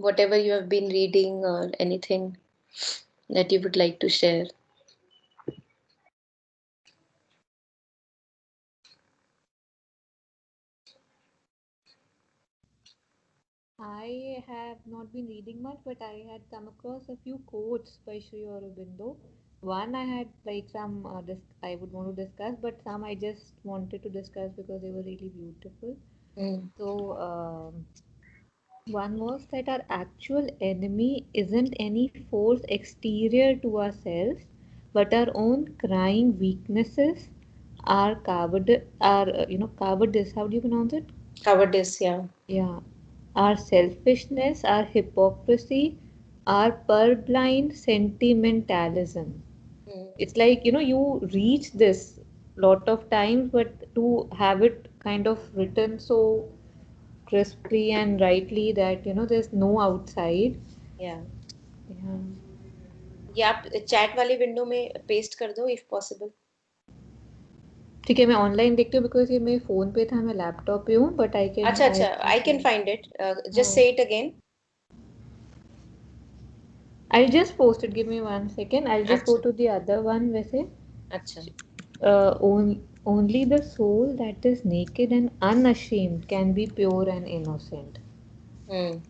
whatever you have been reading or anything that you would like to share. I have not been reading much, but I had come across a few quotes by Sri Aurobindo. One I had like some I would want to discuss, but some I just wanted to discuss because they were really beautiful. Mm. So one was that our actual enemy isn't any force exterior to ourselves, but our own crying weaknesses, our cowardice. How do you pronounce it? Cowardice, yeah. Yeah, our selfishness, our hypocrisy, our purblind sentimentalism. Mm. It's like, you reach this lot of times, but to have it kind of written so crisply and rightly that, there's no outside. Yeah. Yeah. ये आप chat वाले window में paste कर दो if possible. ठीक है, मैं online देखती हूँ बिकॉज ये मेरे फोन पे था, मैं लैपटॉप पे हूँ, बट आई कैन अच्छा आई अच्छा, I can find it. Just हाँ, से it again. I'll just post it. Give me 1 second. I'll just go अच्छा to the other one. वैसे अच्छा. only the soul that is naked and unashamed can be pure and innocent. Hmm.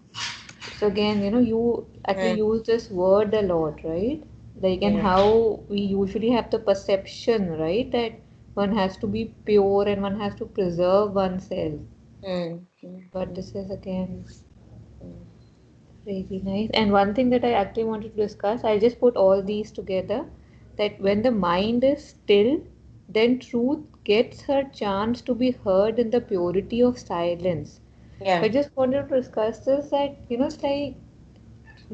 So again, you actually हाँ. use this word a lot, right? Like, and Yeah. how we usually have the perception, right, that one has to be pure and one has to preserve oneself. But hmm. this is again hmm. really nice. And one thing that I actually wanted to discuss, I just put all these together, that when the mind is still, then truth gets her chance to be heard in the purity of silence. So I Yeah. just wanted to discuss this, that, it's like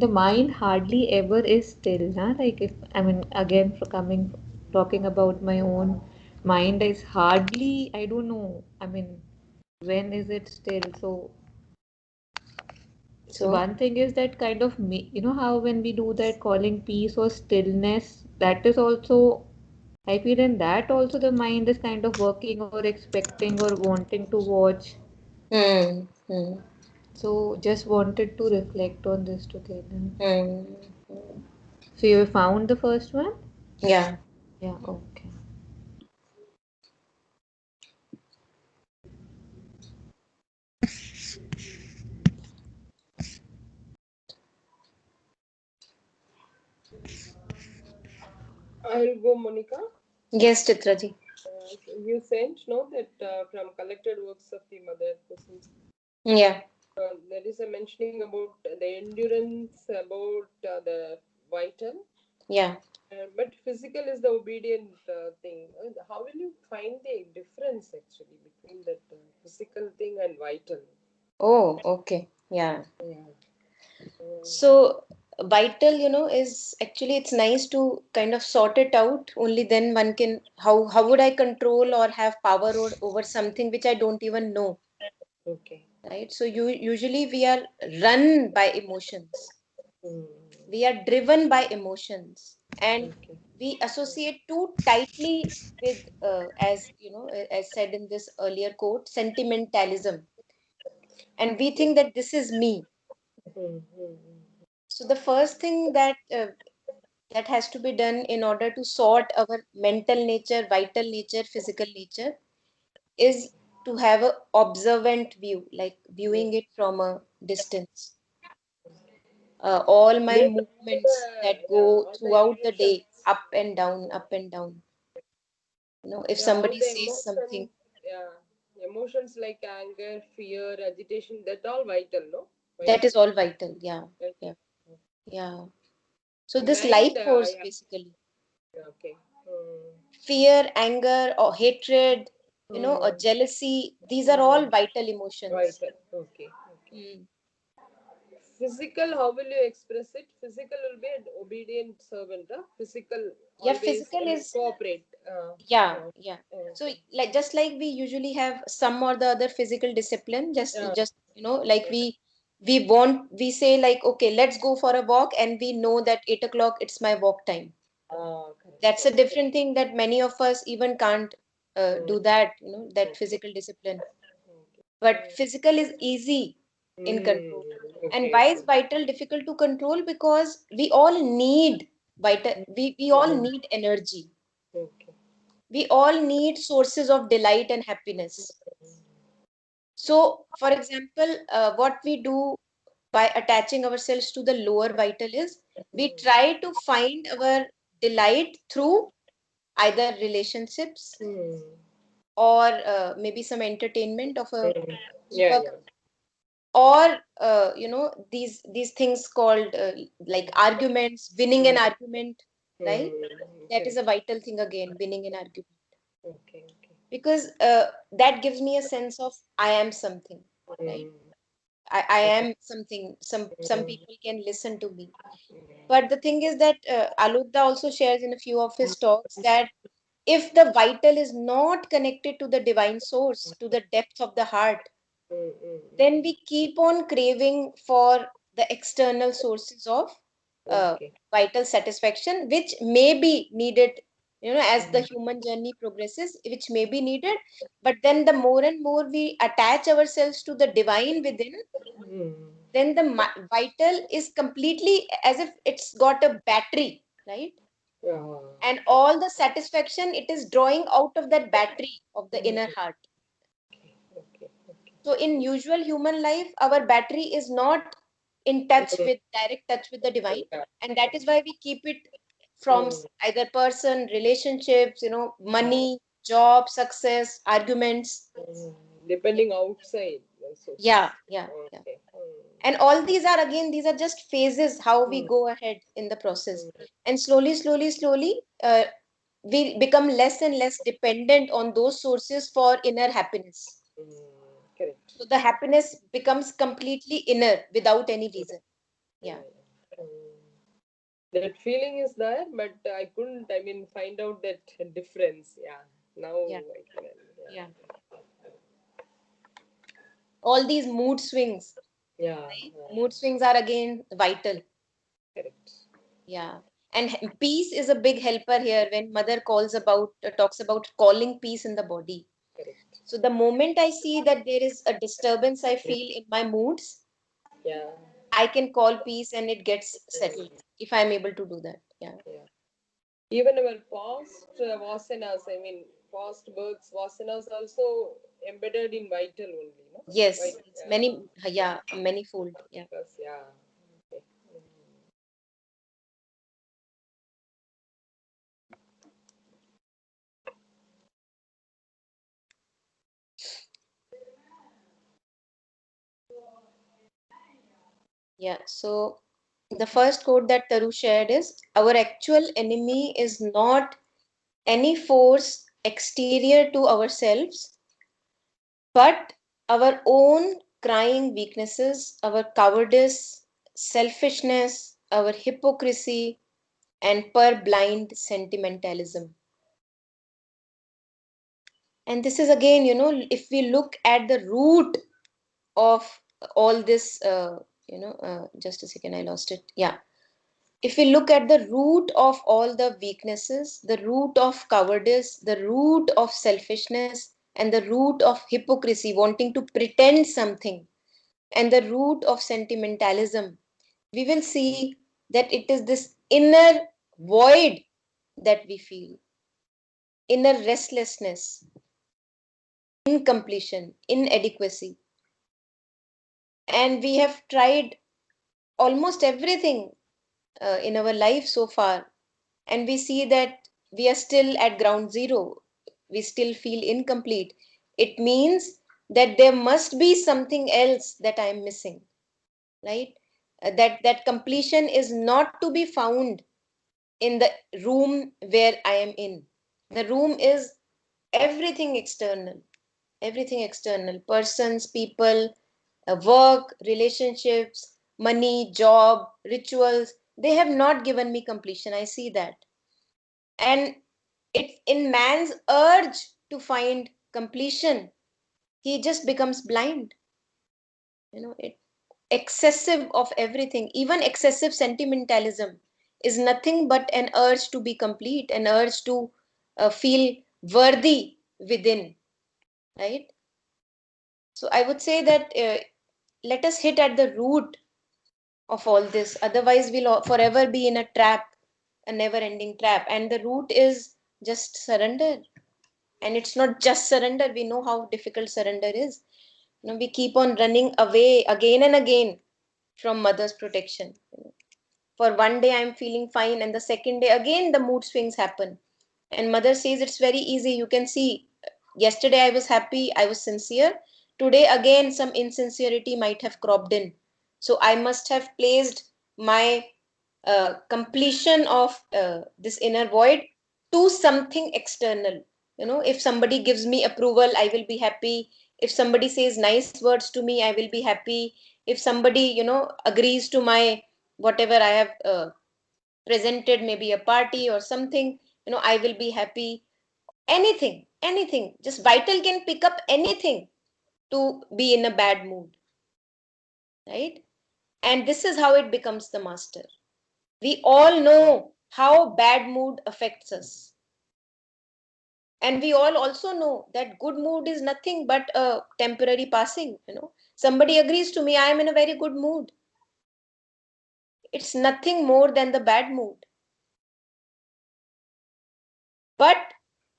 the mind hardly ever is still, huh? Like, if I mean, again, for coming talking about my own mind, is hardly, I don't know, I mean, when is it still? So So one thing is that kind of how when we do that calling peace or stillness, that is also, I feel in that also the mind is kind of working or expecting or wanting to watch. hmm. So just wanted to reflect on this together. Hmm. So you found the first one? Yeah. Yeah, okay. I'll go, Monica. Yes, Chitra ji. You sent no that from collected works of the mother persons. Yeah. There is a mentioning about the endurance, about the vital, Yeah. but physical is the obedient thing. How will you find the difference actually between that physical thing and vital? Oh, okay. Yeah. Yeah. Uh, So vital, is actually, it's nice to kind of sort it out. Only then one can, how would I control or have power over something which I don't even know, okay. right? So you usually we are run by emotions. Mm, We are driven by emotions, and okay. we associate too tightly with, as as said in this earlier quote, sentimentalism, and we think that this is me. Mm, mm, So the first thing that has to be done in order to sort our mental nature, vital nature, physical nature, is to have a observant view, like mm. viewing it from a distance. All my Look at movements that yeah, go all the throughout the day, emotions. up and down, up and down. If Yeah, all somebody the says something, emotions. Yeah, emotions like anger, fear, agitation. That all vital, no? that Vital. is all vital. Yeah, Okay. yeah, yeah. So The this mind. life force, Yeah. basically, Okay. Mm, fear, anger, or hatred, or mm, jealousy, these are all mm. vital emotions. Vital. Okay. Okay. Hmm. Physical. How will you express it? Physical will be an obedient servant. Huh? Physical Yeah, always physical will is, cooperate. yeah, Uh, yeah. So okay. like just like we usually have some or the other physical discipline, Uh, just like we say like, okay, let's go for a walk, and we know that 8 o'clock it's my walk time. correct. That's a Correct. different thing that many of us even can't Mm, do that, that okay. physical discipline. Okay. But physical is easy. in control. And Okay, why is okay. vital difficult to control? Because we all need vital, we all Mm, need energy. okay. We all need sources of delight and happiness. So, for example, what we do by attaching ourselves to the lower vital is we try to find our delight through either relationships Mm, or maybe some entertainment of a mm. Yeah, cheaper yeah. or these things called like arguments, winning an Mm, argument, right? That is a correct. vital thing again, winning an argument, Okay, okay. because that gives me a sense of I am something, right? Mm, I okay. am something. Some Mm, people can listen to me. mm, But the thing is that Alokda also shares in a few of his talks that if the vital is not connected to the divine source, to the depth of the heart, then we keep on craving for the external sources of uh, okay. vital satisfaction, which may be needed, as the Mm, human journey progresses, which may be needed. But then the more and more we attach ourselves to the divine within, mm, then the vital is completely as if it's got a battery, right? yeah. And all the satisfaction it is drawing out of that battery of the inner heart. Okay, okay. So in usual human life, our battery is not in touch Mm, with direct touch with the divine, yeah. and that is why we keep it from Mm, either person, relationships, money, job, success, arguments. mm. Yeah, Depending outside the yeah, sources. yeah, yeah. Okay. And all these are again, these are just phases how we Mm, go ahead in the process, mm, and slowly, slowly, slowly, we become less and less dependent on those sources for inner happiness. correct. So the happiness becomes completely inner without any Yeah, reason. yeah, Yeah, yeah. That feeling is there, but I couldn't, I mean, find out that difference. Yeah. Now yeah, I can, yeah. yeah. All these mood swings, Yeah, right? Mood swings are again vital. correct. Yeah. And peace is a big helper here when mother talks about calling peace in the body. Correct. So the moment I see that there is a disturbance I Mm, feel in my moods, yeah. I can call peace and it gets settled if I'm able to do that. Yeah. Yeah. Even our past vasanas, I mean, past births vasanas also embedded in vital only, no? Yes, Vital, it's yeah. many, yeah, manifold. Yeah. Because, yeah. Okay. Yeah. So the first quote that Taru shared is our actual enemy is not any force exterior to ourselves, but our own crying weaknesses, our cowardice, selfishness, our hypocrisy, and purblind sentimentalism. And this is again, if we look at the root of all this, just a second, I lost it. Yeah. If we look at the root of all the weaknesses, the root of cowardice, the root of selfishness, and the root of hypocrisy, wanting to pretend something, and the root of sentimentalism, we will see that it is this inner void that we feel, inner restlessness, incompletion, inadequacy. And we have tried almost everything in our life so far, and we see that we are still at ground zero. We still feel incomplete. It means that there must be something else that I am missing, right? That completion is not to be found in the room where I am in. The room is everything external, persons, people, work, relationships, money, job, rituals. They have not given me completion. I see that. And it's in man's urge to find completion, he just becomes blind. It excessive of everything, even excessive sentimentalism is nothing but an urge to be complete, an urge to feel worthy within, right? So I would say that let us hit at the root of all this. Otherwise, we'll forever be in a trap, a never ending trap. And the root is just surrender. And it's not just surrender. We know how difficult surrender is. We keep on running away again and again from mother's protection. For one day, I'm feeling fine. And the second day, again, the mood swings happen. And mother says it's very easy. You can see, yesterday I was happy, I was sincere. Today, again, some insincerity might have cropped in. So I must have placed my completion of this inner void to something external. If somebody gives me approval, I will be happy. If somebody says nice words to me, I will be happy. If somebody, agrees to my whatever I have presented, maybe a party or something, I will be happy. Anything, just vital can pick up anything to be in a bad mood, right? And this is how it becomes the master. We all know how bad mood affects us, and we all also know that good mood is nothing but a temporary passing. Somebody agrees to me, I am in a very good mood. It's nothing more than the bad mood. But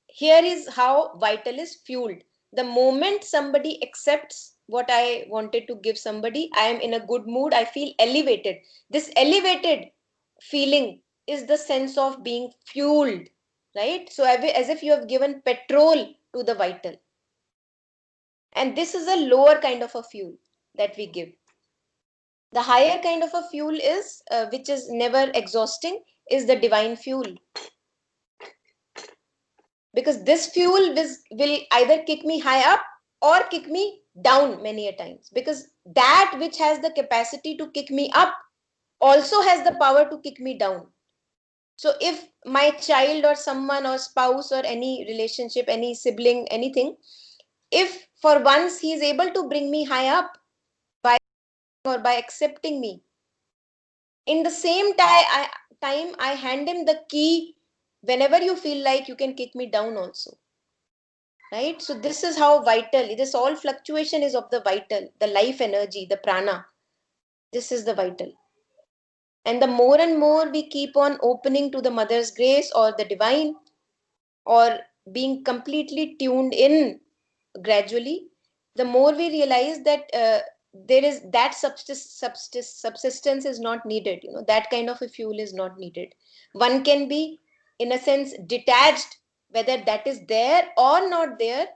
here is how vital is fueled. The moment somebody accepts what I wanted to give somebody, I am in a good mood, I feel elevated. This elevated feeling is the sense of being fueled, right? So as if you have given petrol to the vital. And this is a lower kind of a fuel that we give. The higher kind of a fuel is, which is never exhausting, is the divine fuel. Because this fuel will either kick me high up or kick me down many a times, because that which has the capacity to kick me up also has the power to kick me down. So if my child or someone or spouse or any relationship, any sibling, anything, if for once he is able to bring me high up by or by accepting me, in the same time I hand him the key. Whenever you feel like, you can kick me down also, right? So this is how vital, this all fluctuation is of the vital, the life energy, the prana. This is the vital. And the more and more we keep on opening to the mother's grace or the divine, or being completely tuned in gradually, the more we realize that there is that subsistence is not needed. That kind of a fuel is not needed. One can be, in a sense, detached, whether that is there or not there,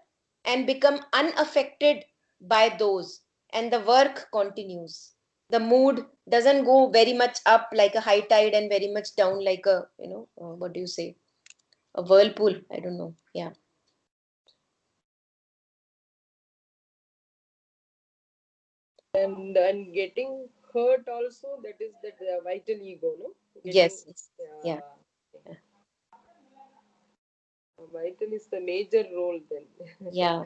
and become unaffected by those, and the work continues. The mood doesn't go very much up like a high tide and very much down like a, what do you say, a whirlpool, I don't know. Yeah. And getting hurt also, that is that vital ego, no? Getting, Yes, yes. Yeah. yeah. Vital is the major role then. Yeah.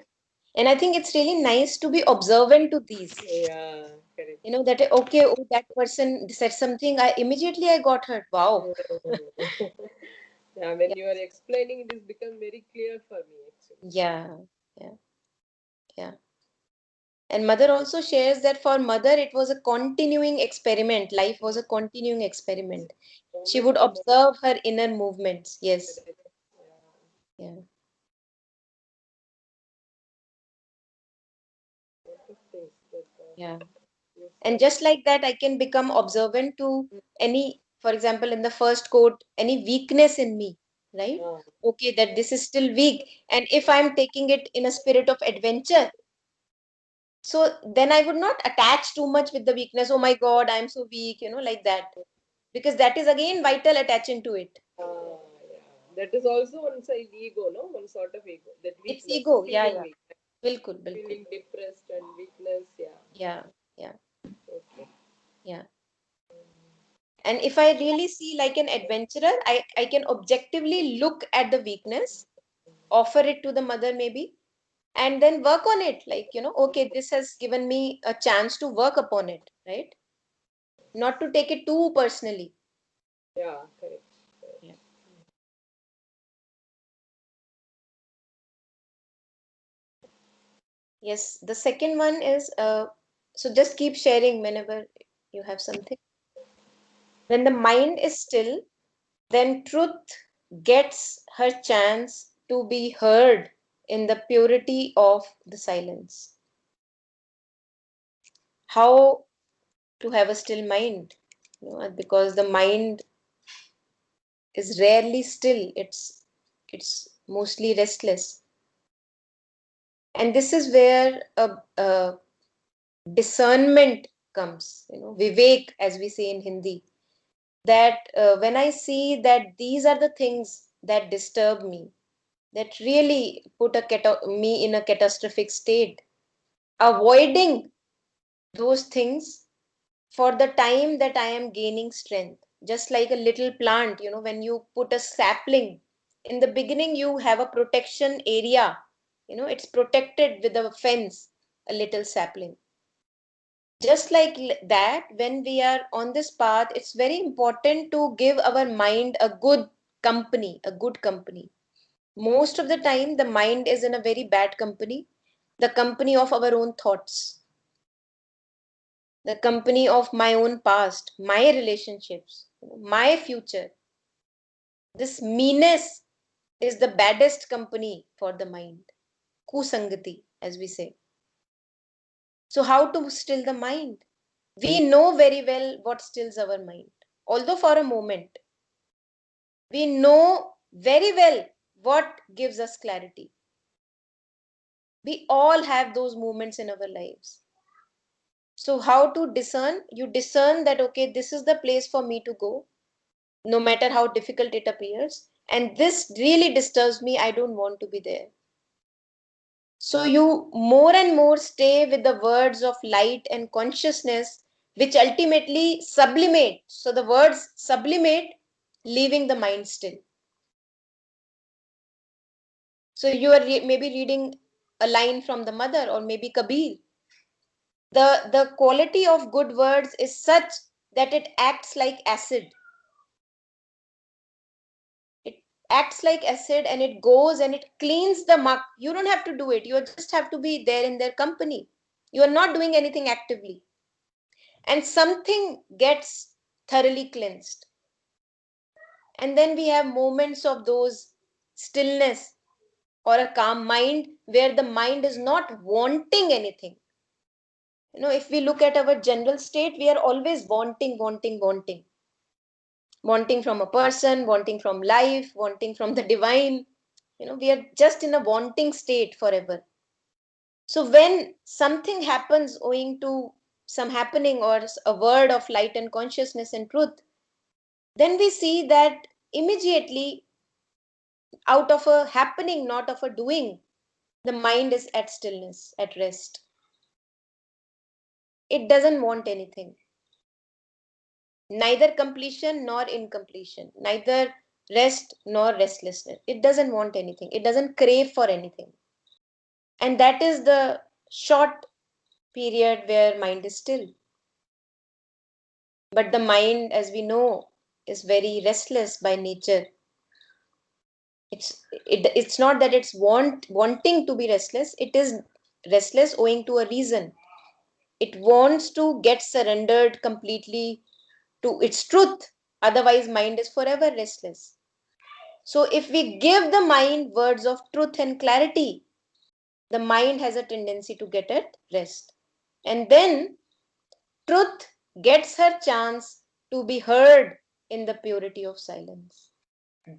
And I think it's really nice to be observant to these. Yeah, correct. That okay, oh, that person said something, I got hurt. Wow. Yeah, when Yeah. you are explaining, it has become very clear for me actually. Yeah. Yeah. Yeah. And mother also shares that for mother it was a continuing experiment. Life was a continuing experiment. She Moment would to moment, observe her inner movements. Yes. correct. Yeah, Yeah. lot of things that Yeah. you And said. just like that, I can become observant to any, for example, in the first quote, any weakness in me, right? Yeah, Okay, that this is still weak. And if I'm taking it in a spirit of adventure, so then I would not attach too much with the weakness. Oh my God, I'm so weak, like that. Because that is again vital attaching to it. yeah. That is also one side ego, no? One sort of ego. That It's weakness, ego. Yeah, feeling yeah. weak, Bilkul, bilkul. feeling depressed and weakness. Yeah. Yeah, yeah, Okay. yeah. And if I really see like an adventurer, I can objectively look at the weakness, offer it to the mother maybe, and then work on it. Like, okay, this has given me a chance to work upon it, right? Not to take it too personally. Yeah, correct. Yeah. Yes, the second one is So just keep sharing whenever you have something. When the mind is still, then truth gets her chance to be heard in the purity of the silence. How to have a still mind? Because the mind is rarely still. It's mostly restless. And this is where a discernment comes, vivek, as we say in Hindi, that when I see that these are the things that disturb me, that really put me in a catastrophic state, avoiding those things for the time that I am gaining strength. Just like a little plant, when you put a sapling, in the beginning you have a protection area, it's protected with a fence, a little sapling. Just like that, when we are on this path, it's very important to give our mind a good company, a good company. Most of the time, the mind is in a very bad company, the company of our own thoughts, the company of my own past, my relationships, my future. This meanness is the baddest company for the mind. Kusangati, as we say. So, how to still the mind? We know very well what stills our mind, although for a moment. We know very well what gives us clarity. We all have those moments in our lives. So, how to discern? You discern that, okay, this is the place for me to go, no matter how difficult it appears. And this really disturbs me. I don't want to be there. So, you more and more stay with the words of light and consciousness, which ultimately sublimate. So, the words sublimate, leaving the mind still. So, you are maybe reading a line from the mother, or maybe Kabir. The quality of good words is such that it acts like acid. It acts like acid, and it goes and it cleans the muck. You don't have to do it. You just have to be there in their company. You are not doing anything actively. And something gets thoroughly cleansed. And then we have moments of those stillness or a calm mind where the mind is not wanting anything. If we look at our general state, we are always wanting, wanting, wanting. Wanting from a person, wanting from life, wanting from the divine. We are just in a wanting state forever. So when something happens owing to some happening or a word of light and consciousness and truth, then we see that immediately, out of a happening, not of a doing, the mind is at stillness, at rest. It doesn't want anything, neither completion nor incompletion, neither rest nor restlessness. It doesn't want anything, it doesn't crave for anything. And that is the short period where mind is still. But the mind, as we know, is very restless by nature. It's not that it's wanting to be restless. It is restless owing to a reason. It wants to get surrendered completely to its truth. Otherwise, mind is forever restless. So if we give the mind words of truth and clarity, the mind has a tendency to get at rest. And then truth gets her chance to be heard in the purity of silence.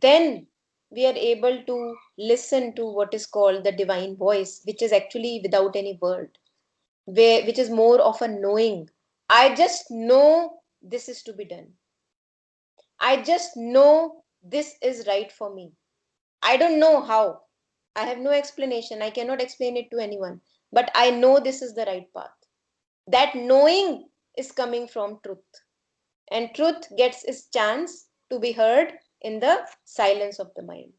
Then we are able to listen to what is called the divine voice, which is actually without any word, which is more of a knowing. I just know this is to be done. I just know this is right for me. I don't know how. I have no explanation. I cannot explain it to anyone. But I know this is the right path. That knowing is coming from truth. And truth gets its chance to be heard in the silence of the mind.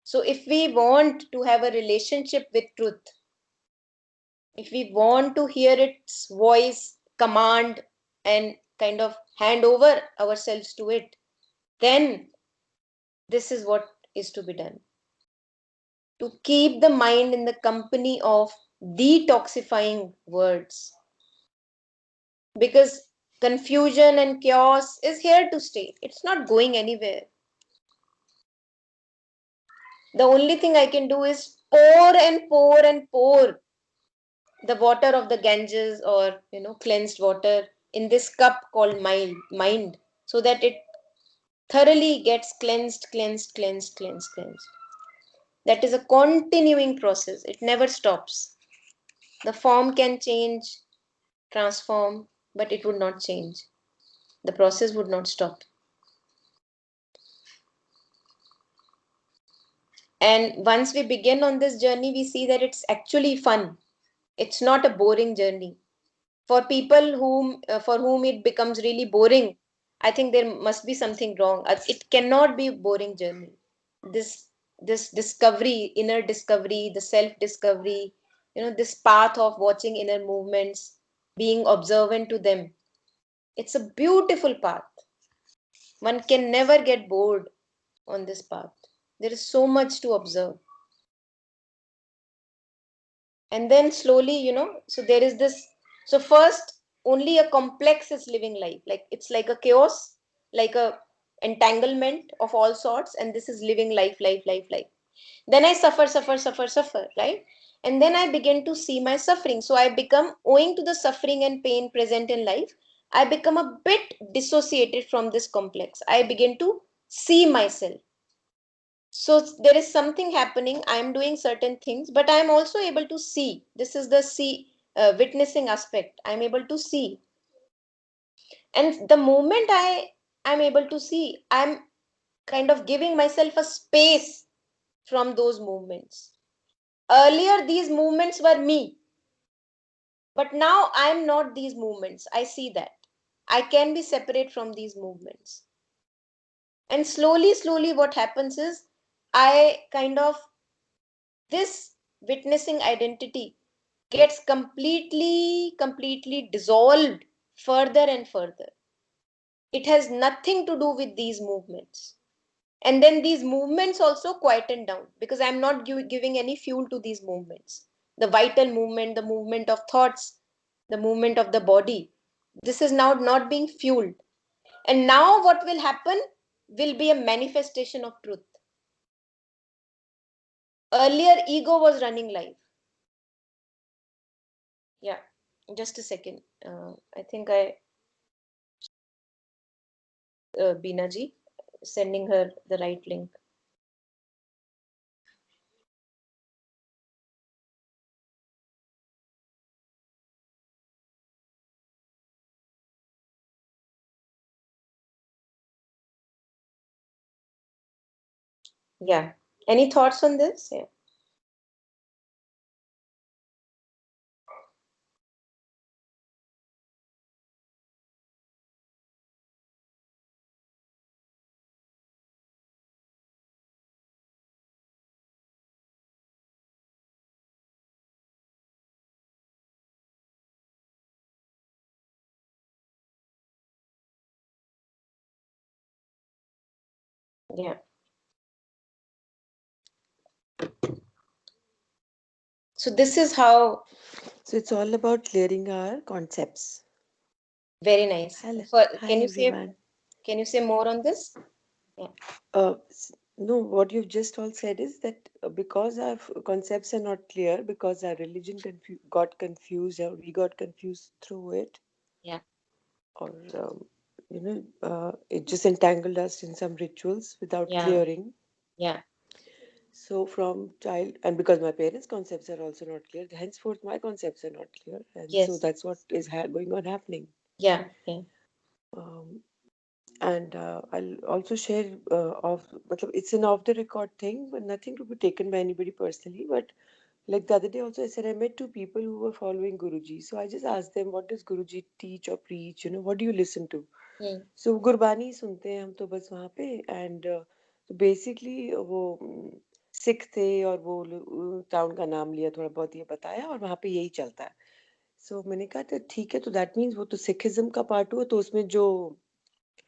So if we want to have a relationship with truth, if we want to hear its voice, command, and kind of hand over ourselves to it, then this is what is to be done. to keep the mind in the company of detoxifying words, because confusion and chaos is here to stay. It's not going anywhere. The only thing I can do is pour and pour and pour the water of the Ganges, or cleansed water, in this cup called mind, so that it thoroughly gets cleansed, cleansed, cleansed, cleansed, cleansed. That is a continuing process. It never stops. The form can change, transform, but it would not change. The process would not stop. And once we begin on this journey, we see that it's actually fun. It's not a boring journey. For people for whom it becomes really boring, I think there must be something wrong. It cannot be a boring journey. This discovery, inner discovery, the self discovery, this path of watching inner movements, being observant to them, it's a beautiful path. One can never get bored on this path. There is so much to observe. And then slowly, so there is this. So first, only a complex is living life. Like it's like a chaos, like a entanglement of all sorts, and this is living life, life, life, life. Then I suffer, suffer, suffer, suffer, right? And then I begin to see my suffering. So I become, owing to the suffering and pain present in life, I become a bit dissociated from this complex. I begin to see myself. So there is something happening. I'm doing certain things, but I'm also able to see. This is the see, witnessing aspect. I'm able to see. And the moment I'm able to see, I'm kind of giving myself a space from those movements. Earlier, these movements were me, but now I'm not these movements. I see that I can be separate from these movements. And slowly, slowly, what happens is I kind of, this witnessing identity gets completely dissolved further and further. It has nothing to do with these movements. And then these movements also quieten down, because I'm not giving any fuel to these movements. The vital movement, the movement of thoughts, the movement of the body, this is now not being fueled. And now what will happen will be a manifestation of truth. Earlier, ego was running life. Yeah, just a second. I think Beena ji, sending her the right link. Yeah. Any thoughts on this? Yeah. Yeah. So this is how. So it's all about clearing our concepts. Very nice. Hello. Can Hi you say everyone. more on this? Yeah. No, what you've just all said is that because our concepts are not clear, because our religion got confused, or we got confused through it, Yeah. or it just entangled us in some rituals without Yeah. clearing. Yeah. So from child, and because my parents' concepts are also not clear, henceforth my concepts are not clear, and so Yes. that's what is going on happening. Yeah. Yeah. Um, and I'll also share it's an off the record thing, but nothing to be taken by anybody personally. But like the other day also, I said I met two people who were following Guruji. So I just asked them, what does Guruji teach or preach? What do you listen to? Hmm. So Gurbani सुनते हैं हम तो बस वहाँ पे, and so basically वो सिख थे, और वो टाउन का नाम लिया, थोड़ा बहुत ये बताया, और वहाँ पे यही चलता है. So मैंने कहा तो ठीक है, तो दैट मीन्स वो तो सिखिज्म का पार्ट हुआ, तो उसमें जो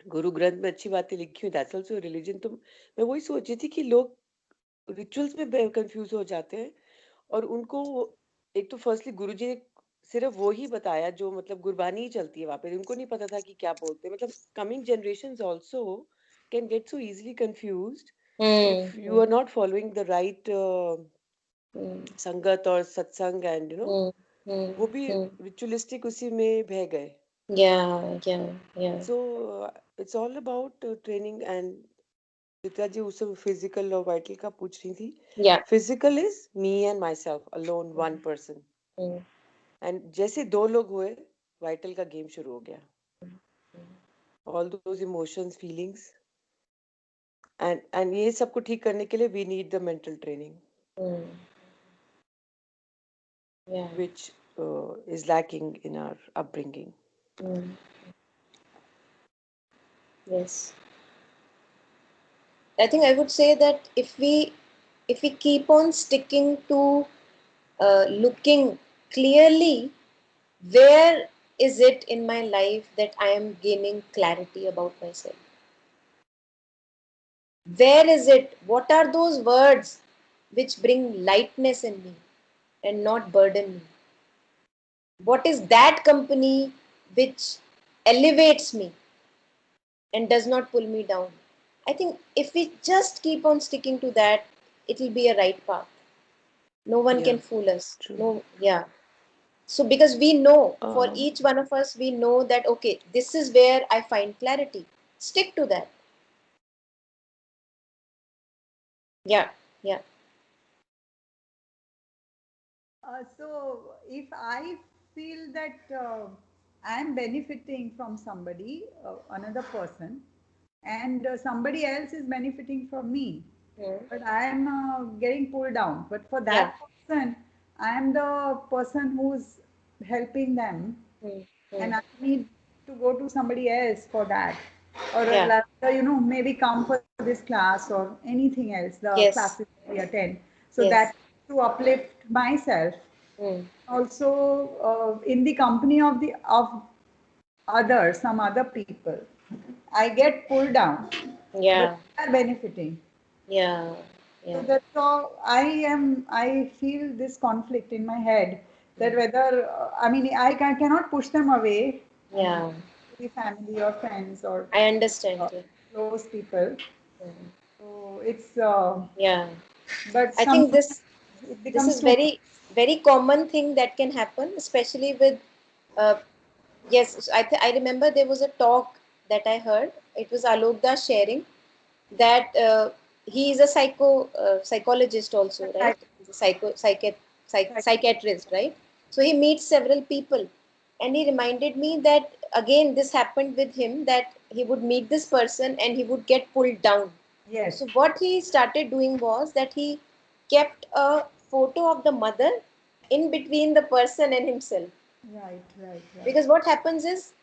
गुरु ग्रंथ में अच्छी बातें लिखी हुई, दैट्स आल्सो रिलीजन. तो मैं वही सोच रही थी कि लोग रिचुअल्स में कंफ्यूज हो जाते हैं, और उनको एक तो फर्स्टली गुरुजी ने सिर्फ वो ही बताया जो मतलब गुरबानी ही चलती है वहां पे, उनको नहीं पता था कि क्या बोलते हैं, मतलब coming generations also can get so easily confused if you Hmm. are not following the right Hmm. संगत और सत्संग, एंड Hmm. Hmm. वो भी Hmm. रिचुअलिस्टिक उसी में बह गए. Yeah, yeah, yeah, So it's all about training. And Chitra ji उस फिजिकल और वाइटल का पूछ रही थी. yeah. Physical is me and my self alone, one person. Hmm. And जैसे दो लोग हुए, वाइटल का गेम शुरू हो गया. All those emotions, feelings, and ये सबको ठीक करने के लिए we need the mental training, Hmm. Yeah. which is lacking in our upbringing. Hmm. Yes. I think I would say that if we keep on sticking to looking clearly, where is it in my life that I am gaining clarity about myself? Where is it? What are those words which bring lightness in me and not burden me? What is that company which elevates me and does not pull me down? I think if we just keep on sticking to that, it will be a right path. No one Yeah, can fool us. true. No, yeah. So, because we know, for Um, each one of us, we know that, okay, this is where I find clarity. Stick to that. Yeah, yeah. So if I feel that I am benefiting from somebody, another person, and somebody else is benefiting from me, Hmm. but I am getting pulled down. But for Yeah. that person, I am the person who's helping them, Hmm. Hmm. and I need to go to somebody else for that, or Yeah. maybe come for this class or anything else, the classes Yes. we attend. So that Yes. to uplift myself, Hmm. also in the company of others, some other people, I get pulled down, but Yeah. they are benefiting. Yeah. So Yeah. that's how I feel this conflict in my head, that whether I mean cannot push them away, I mean Yeah. to the family or friends or I understand. uh, Yeah. close people. Hmm. So it's Yeah. but I think sometimes it this becomes is too much. very common thing that can happen, especially with uh, yes. I remember there was a talk that I heard. It was Alok Das sharing that he is a psychologist also, right? Right, He's a right. psychiatrist, right? So he meets several people, and he reminded me that again this happened with him, that he would meet this person and he would get pulled down. Yes. So what he started doing was that he kept a photo of the mother in between the person and himself, Right, right, right. because what happens is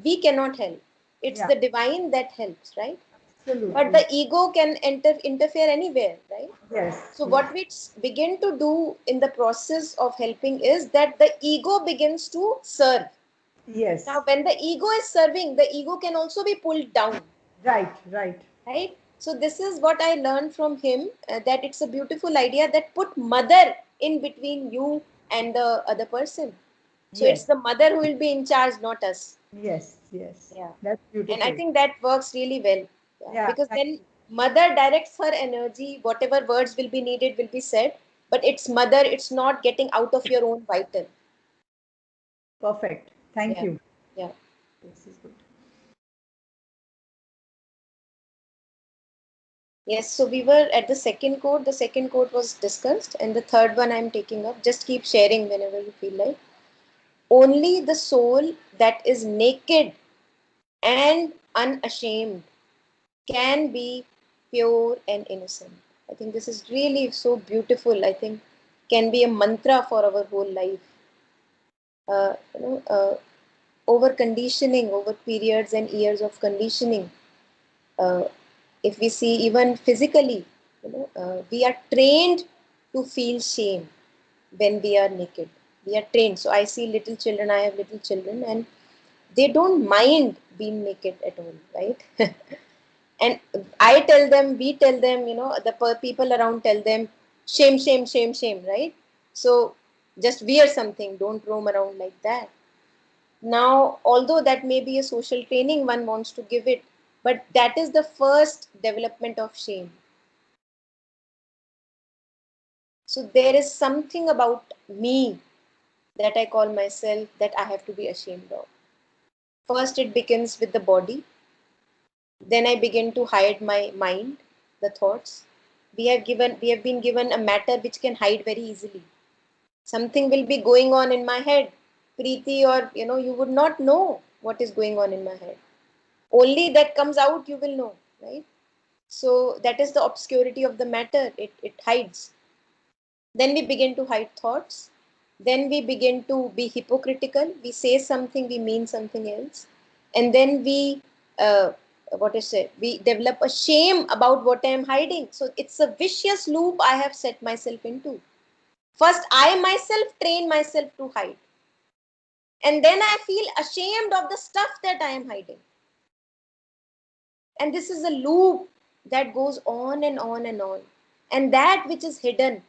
we cannot help. It's Yeah, the divine that helps, right? But absolutely. the ego can interfere anywhere, right? Yes, So yes, what we begin to do in the process of helping is that the ego begins to serve. yes. Now when the ego is serving, the ego can also be pulled down, Right, right. right? So this is what I learned from him, that it's a beautiful idea that put mother in between you and the other person. So it's Yes, the mother who will be in charge, not us. yes, yes. Yeah. That's And I beautiful. think that works really well. Yeah. Yeah, Because thank then you. mother directs her energy, whatever words will be needed will be said, but it's mother, it's not getting out of your own vital. Perfect. Thank Yeah. you. Yeah. This is good. Yes, so we were at the second quote. The second quote was discussed, and the third one I'm taking up. Just keep sharing whenever you feel like. Only the soul that is naked and unashamed can be pure and innocent. I think this is really so beautiful. I think can be a mantra for our whole life. Over conditioning, over periods and years of conditioning. Uh, if we see even physically, we are trained to feel shame when we are naked. We are trained. So I see little children. I have little children, and they don't mind being naked at all, right? And I tell them, we tell them, the people around tell them, shame, shame, shame, shame, right? So just wear something, don't roam around like that. Now, although that may be a social training one wants to give it, but that is the first development of shame. So there is something about me that I call myself that I have to be ashamed of. First, it begins with the body. Then I begin to hide my mind, the thoughts. We have been given a matter which can hide very easily. Something will be going on in my head, Preeti, or you would not know what is going on in my head. Only that comes out, you will know, right? So that is the obscurity of the matter. It hides. Then we begin to hide thoughts. Then we begin to be hypocritical. We say something, we mean something else. And then uh, what is it? We develop a shame about what I am hiding. So it's a vicious loop I have set myself into. First, I myself train myself to hide. And then I feel ashamed of the stuff that I am hiding. And this is a loop that goes on and on and on. And that which is hidden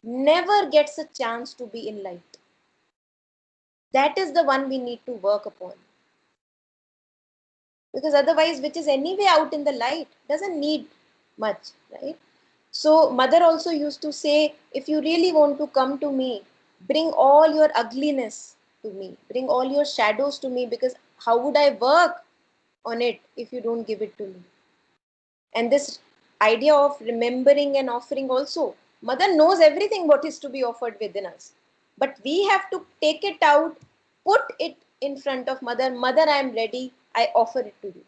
never gets a chance to be in light. That is the one we need to work upon. Because otherwise, which is anyway out in the light, doesn't need much, right? So, mother also used to say, if you really want to come to me, bring all your ugliness to me, bring all your shadows to me, because how would I work on it if you don't give it to me? And this idea of remembering and offering also, mother knows everything what is to be offered within us, but we have to take it out, put it in front of mother. Mother, I am ready, I offer it to you,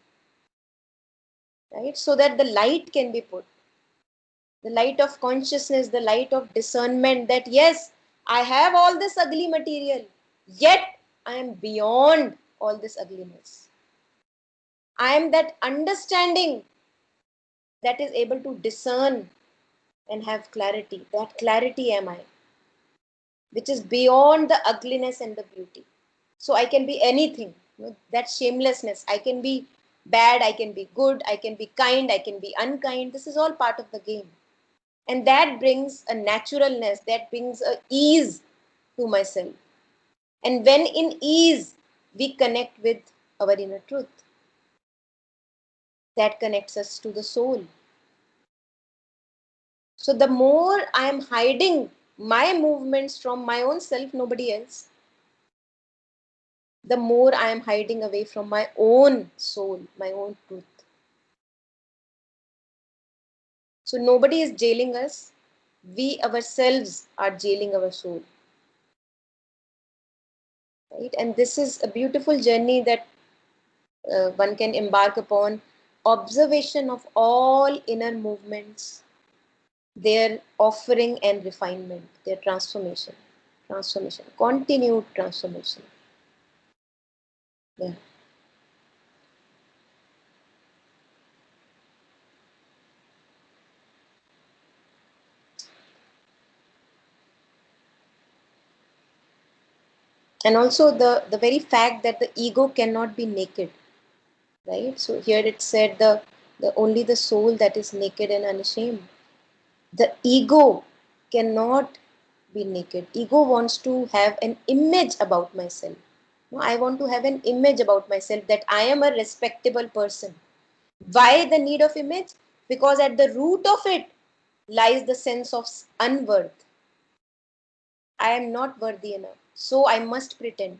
right? So that the light can be put, the light of consciousness, the light of discernment, that yes, I have all this ugly material, yet I am beyond all this ugliness. I am that understanding that is able to discern and have clarity. That clarity am I, which is beyond the ugliness and the beauty. So I can be anything. That shamelessness. I can be bad, I can be good, I can be kind, I can be unkind. This is all part of the game. And that brings a naturalness, that brings a ease to myself. And when in ease, we connect with our inner truth. That connects us to the soul. So the more I am hiding my movements from my own self, nobody else, the more I am hiding away from my own soul, my own truth. So nobody is jailing us. We ourselves are jailing our soul. Right? And this is a beautiful journey that one can embark upon. Observation of all inner movements, their offering and refinement, their transformation, continued transformation. Yeah. And also the very fact that the ego cannot be naked, right? So here it said the only the soul that is naked and unashamed. The ego cannot be naked. Ego wants to have an image about myself. No, I want to have an image about myself that I am a respectable person. Why the need of image? Because at the root of it lies the sense of unworth. I am not worthy enough, so I must pretend.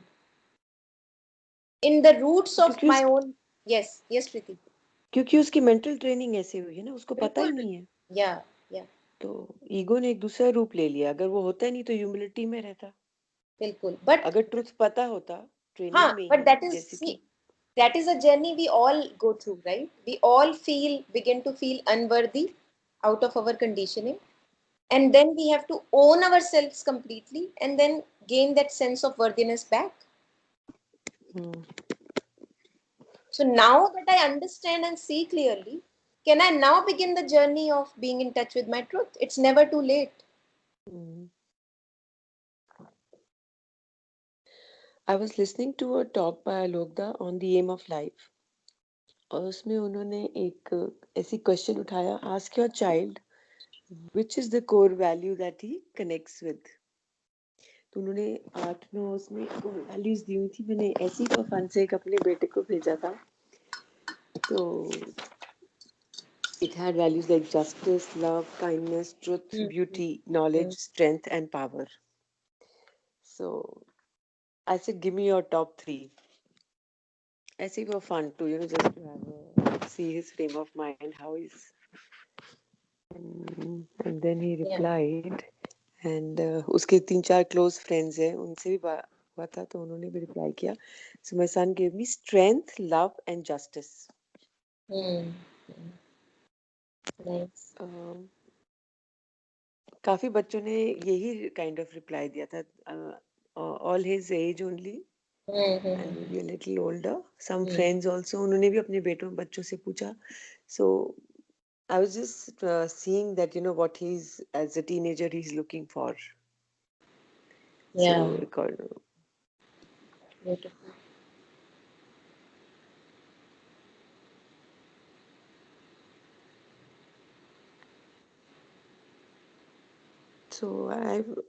In the roots of क्योंकि my उस own. Yes, yes, Preeti. क्योंकि उसकी mental training ऐसे हुई है ना, उसको पता बिल्कुल ही नहीं है। बिल्कुल, या या तो ईगो ने एक दूसरा रूप ले लिया। अगर वो होता नहीं तो ह्यूमिलिटी में रहता। बिल्कुल, बट अगर ट्रुथ पता होता हाँ, ट्रेनिंग में बट ही, दैट इज जैसे सी, कि that is a journey we all go through, right? We all begin to feel unworthy out of our conditioning, and then we have to own ourselves completely and then gain that sense of worthiness back. So now that I understand and see clearly, can I now begin the journey of being in touch with my truth? It's never too late. I was listening to a talk by Alokda on the aim of life. और उसमें उन्होंने एक ऐसी question उठाया, ask your child which is the core value that he connects with. तो उन्होंने 8-9 उसमें values दी हुई थी। मैंने ऐसी ही फन से एक अपने बेटे को भेजा था। तो it had values like justice, love, kindness, truth, beauty, knowledge, strength, and power. So I said, give me your top 3. I say for fun too, just to have see his frame of mind, how he's. And then he replied, and उसके 3-4 close friends हैं, उनसे भी हुआ था, तो उन्होंने भी reply किया. So my son gave me strength, love, and justice. Nice. काफी बच्चों ने यही kind of reply दिया था. All his age only. And maybe a little older. Some friends also, उन्होंने भी अपने बच्चों से पूछा. So I was just seeing that, what he's, as a teenager, he's looking for. Yeah. So, Beautiful. So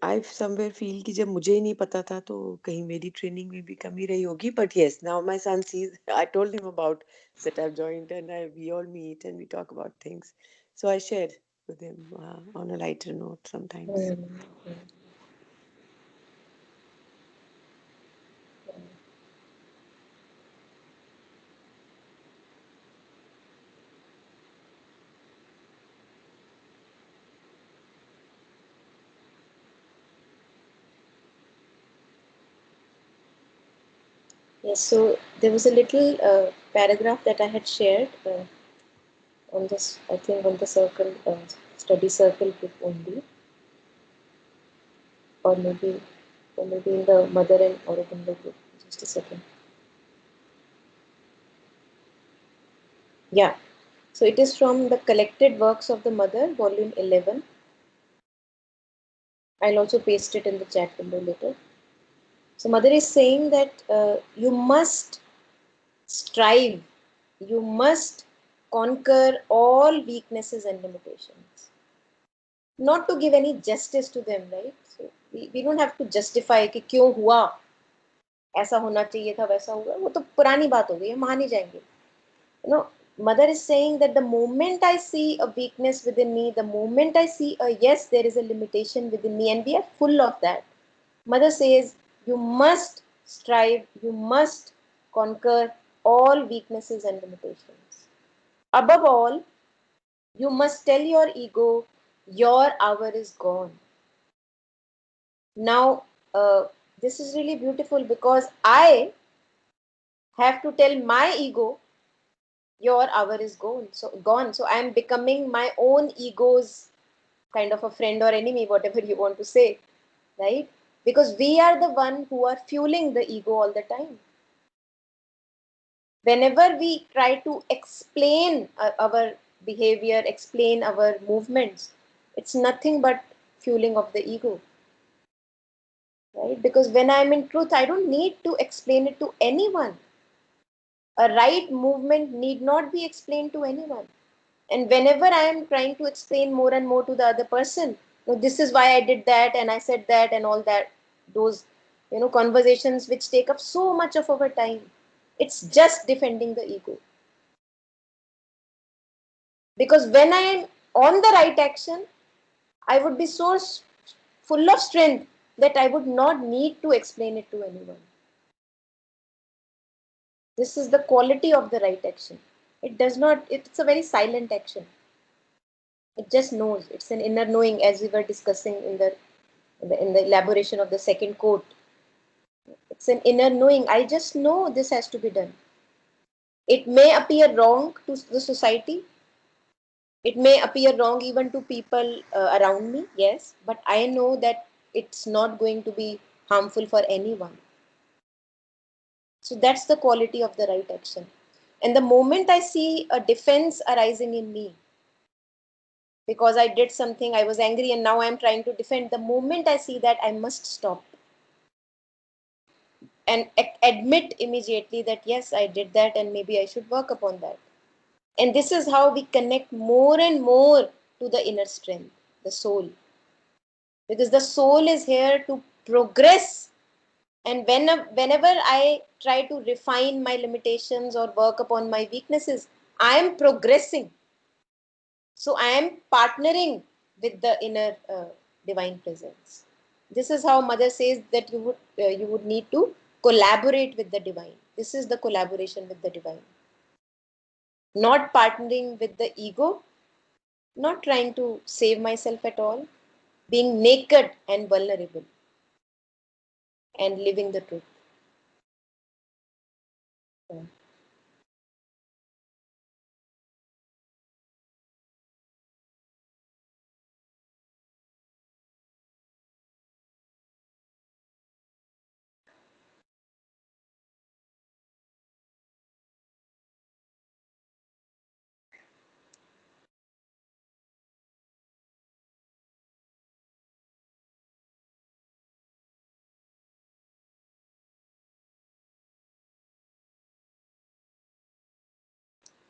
I've somewhere feel कि जब मुझे ही नहीं पता था तो कहीं मेरी training में भी कमी रही होगी. But yes, now my son sees. I told him about that I've joined, and we all meet and we talk about things. So I share with him on a lighter note sometimes. Yes, so there was a little paragraph that I had shared on this, I think on the circle, study circle group only, or maybe in the Mother and Aurobindo group. Just a second. Yeah, so it is from the Collected Works of the Mother, volume 11. I'll also paste it in the chat window later. So Mother is saying that you must strive, you must conquer all weaknesses and limitations. Not to give any justice to them, right? So we don't have to justify कि क्यों हुआ, ऐसा होना चाहिए था, वैसा हुआ, वो तो पुरानी बात हो गई है, मान ही जाएंगे. Mother is saying that the moment I see a weakness within me, the moment I see yes, there is a limitation within me, and we are full of that. Mother says, you must strive, you must conquer all weaknesses and limitations. Above all, you must tell your ego, your hour is gone. Now, this is really beautiful because I have to tell my ego, your hour is gone. So I am becoming my own ego's kind of a friend or enemy, whatever you want to say, right? Because we are the one who are fueling the ego all the time. Whenever we try to explain our behavior, explain our movements, it's nothing but fueling of the ego, right? Because when I'm in truth, I don't need to explain it to anyone. A right movement need not be explained to anyone. And whenever I am trying to explain more and more to the other person, this is why I did that and I said that and all that, those conversations which take up so much of our time, it's just defending the ego. Because when I am on the right action, I would be so full of strength that I would not need to explain it to anyone. This is the quality of the right action. It does not, it's a very silent action. It just knows. It's an inner knowing, as we were discussing in the elaboration of the second quote. It's an inner knowing. I just know this has to be done. It may appear wrong to the society. It may appear wrong even to people around me, yes, but I know that it's not going to be harmful for anyone. So that's the quality of the right action. And the moment I see a defense arising in me, because I did something, I was angry, and now I'm trying to defend, the moment I see that, I must stop and admit immediately that yes, I did that and maybe I should work upon that. And this is how we connect more and more to the inner strength, the soul. Because the soul is here to progress. And whenever I try to refine my limitations or work upon my weaknesses, I am progressing. So I am partnering with the inner divine presence. This is how Mother says that you would need to collaborate with the divine. This is the collaboration with the divine. Not partnering with the ego, not trying to save myself at all, being naked and vulnerable and living the truth.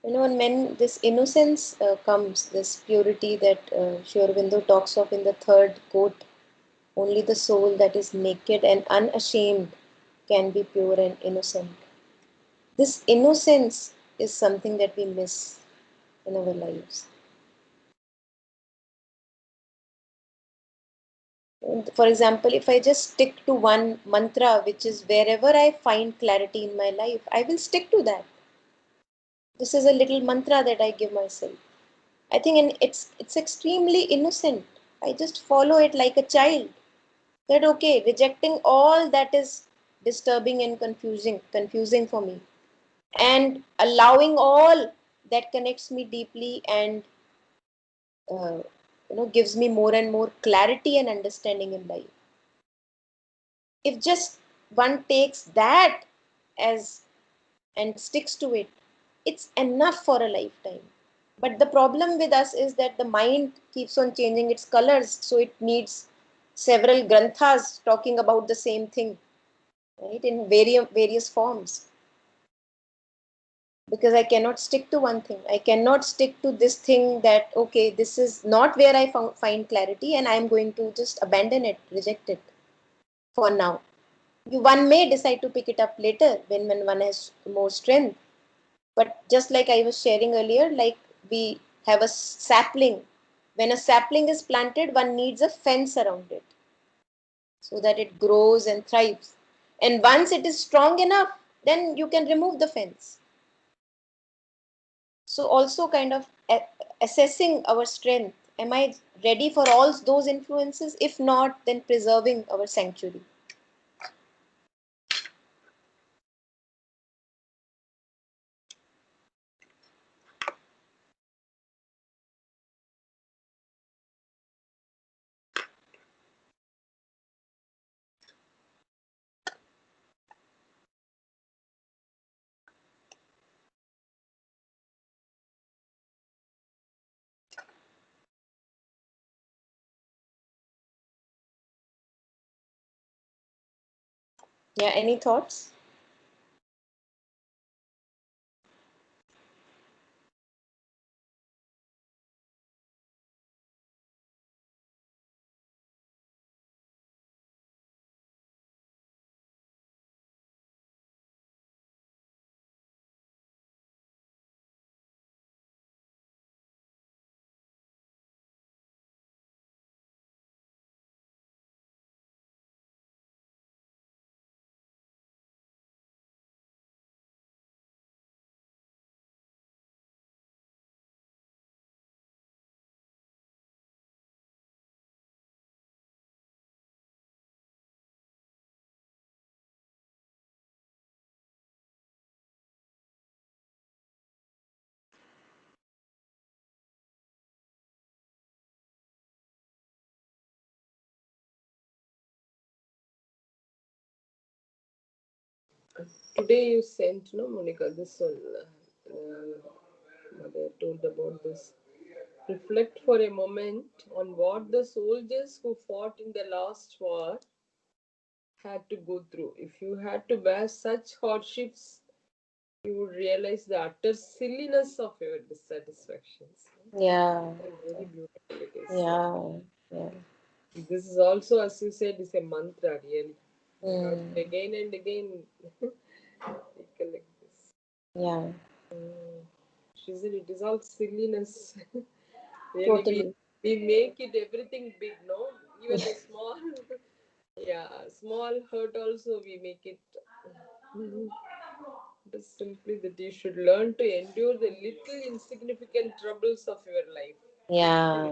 And when this innocence comes, this purity that Sri Aurobindo talks of in the third quote, only the soul that is naked and unashamed can be pure and innocent. This innocence is something that we miss in our lives. And for example, if I just stick to one mantra, which is wherever I find clarity in my life, I will stick to that. This is a little mantra that I give myself. I think it's extremely innocent. I just follow it like a child. That okay, rejecting all that is disturbing and confusing for me, and allowing all that connects me deeply and uh, gives me more and more clarity and understanding in life. If just one takes that as and sticks to it, it's enough for a lifetime. But the problem with us is that the mind keeps on changing its colors, so it needs several granthas talking about the same thing, right, in various forms. Because I cannot stick to one thing. I cannot stick to this thing that, okay, this is not where I find clarity and I am going to just abandon it, reject it for now. One may decide to pick it up later when one has more strength. But just like I was sharing earlier, like we have a sapling. When a sapling is planted, one needs a fence around it so that it grows and thrives. And once it is strong enough, then you can remove the fence. So also kind of assessing our strength. Am I ready for all those influences? If not, then preserving our sanctuary. Yeah, any thoughts? Today you sent, no, Monica, this one. Mother told about this. Reflect for a moment on what the soldiers who fought in the last war had to go through. If you had to bear such hardships you would realize the utter silliness of your dissatisfactions. Yeah. Very beautiful it is. Yeah. Yeah. This is also, as you said, is a mantra, really. You have Mm. to again and again recollect this. Yeah. She said it is all silliness. Really, Totally. we make it everything big, no? Even the small, yeah, small hurt also we make it. It is simply that you should learn to endure the little insignificant troubles of your life. Yeah.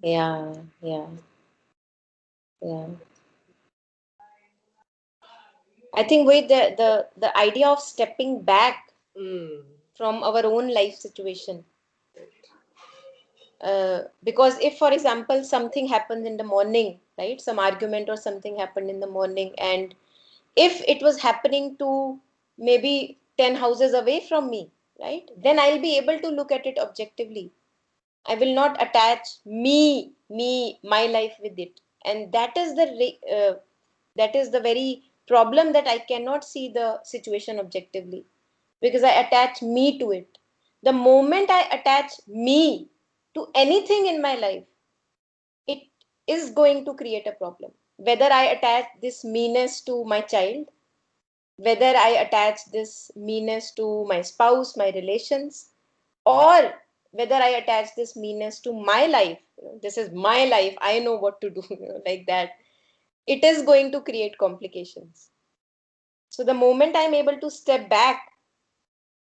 Yeah. Yeah. Yeah. I think with the idea of stepping back Mm. from our own life situation. Because if, for example, something happened in the morning, right? Some argument or something happened in the morning, and if it was happening to maybe 10 houses away from me, right? Then I'll be able to look at it objectively. I will not attach my life with it. And that is the very problem, that I cannot see the situation objectively because I attach me to it. The moment I attach me to anything in my life, it is going to create a problem. Whether I attach this meanness to my child, whether I attach this meanness to my spouse, my relations, or whether I attach this meanness to my life, this is my life, I know what to do, like that, it is going to create complications. So the moment I'm able to step back,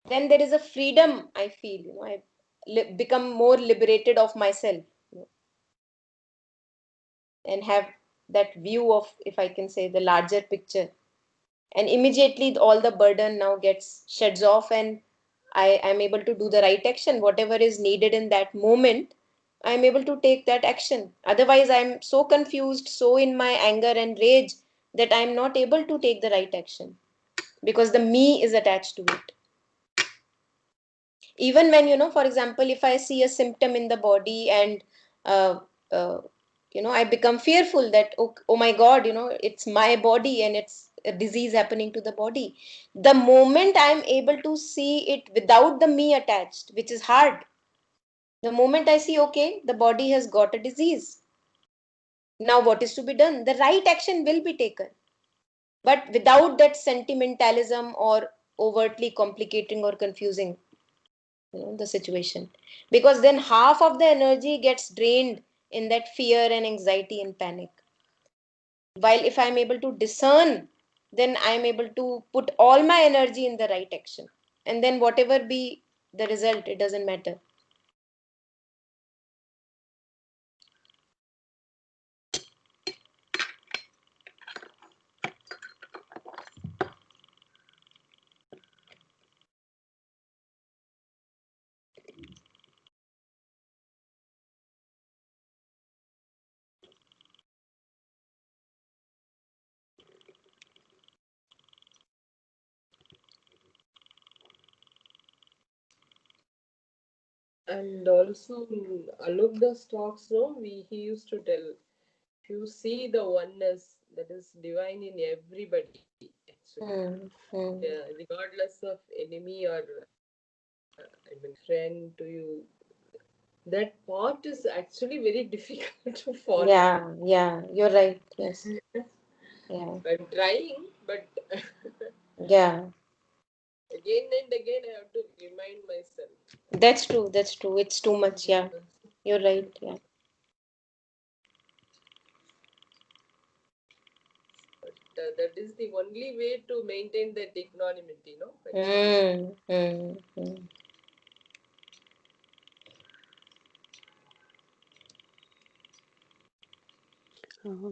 then there is a freedom I feel, I become more liberated of myself, and have that view of, if I can say, the larger picture. And immediately all the burden now gets sheds off, and I am able to do the right action, whatever is needed in that moment. I am able to take that action. Otherwise, I'm so confused, so in my anger and rage, that I'm not able to take the right action because the me is attached to it. Even when, for example, if I see a symptom in the body, and uh, uh, I become fearful that, oh my god, it's my body and it's a disease happening to the body. The moment I'm able to see it without the me attached, which is hard, the moment I see, okay, the body has got a disease, now what is to be done? The right action will be taken, but without that sentimentalism or overtly complicating or confusing the situation, because then half of the energy gets drained in that fear and anxiety and panic. While if I'm able to discern, then I'm able to put all my energy in the right action, and then whatever be the result, it doesn't matter. And also, Alok Das talks, no, he used to tell, if you see the oneness that is divine in everybody, actually, Hmm. Hmm. regardless of enemy or, I mean, friend to you, that part is actually very difficult to follow. Yeah, yeah, you're right. Yes. Yeah, I'm trying, but yeah, again and again I have to remind myself. that's true. That's true. It's too much. Yeah, you're right. Yeah. But that is the only way to maintain that equanimity, no? Actually. Hmm. Hmm. Hmm. Uh,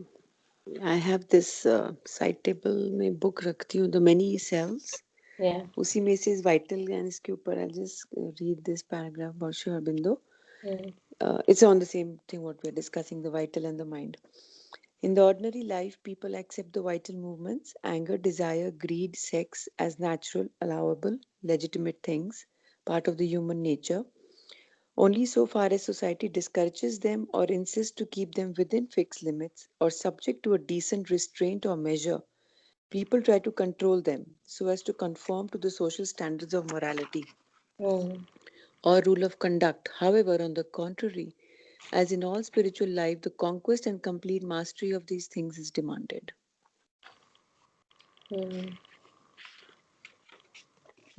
I have this side table में book रखती हूँ, The Many Cells. Yeah. उसी में से is vital and इसके ऊपर I'll just read this paragraph about Sri Aurobindo. Hmm. It's on the same thing what we're discussing, the vital and the mind. In the ordinary life, people accept the vital movements, anger, desire, greed, sex as natural, allowable, legitimate things, part of the human nature. Only so far as society discourages them or insists to keep them within fixed limits or subject to a decent restraint or measure People try to control them so as to conform to the social standards of morality Mm. or rule of conduct. However, on the contrary, as in all spiritual life, the conquest and complete mastery of these things is demanded. Mm.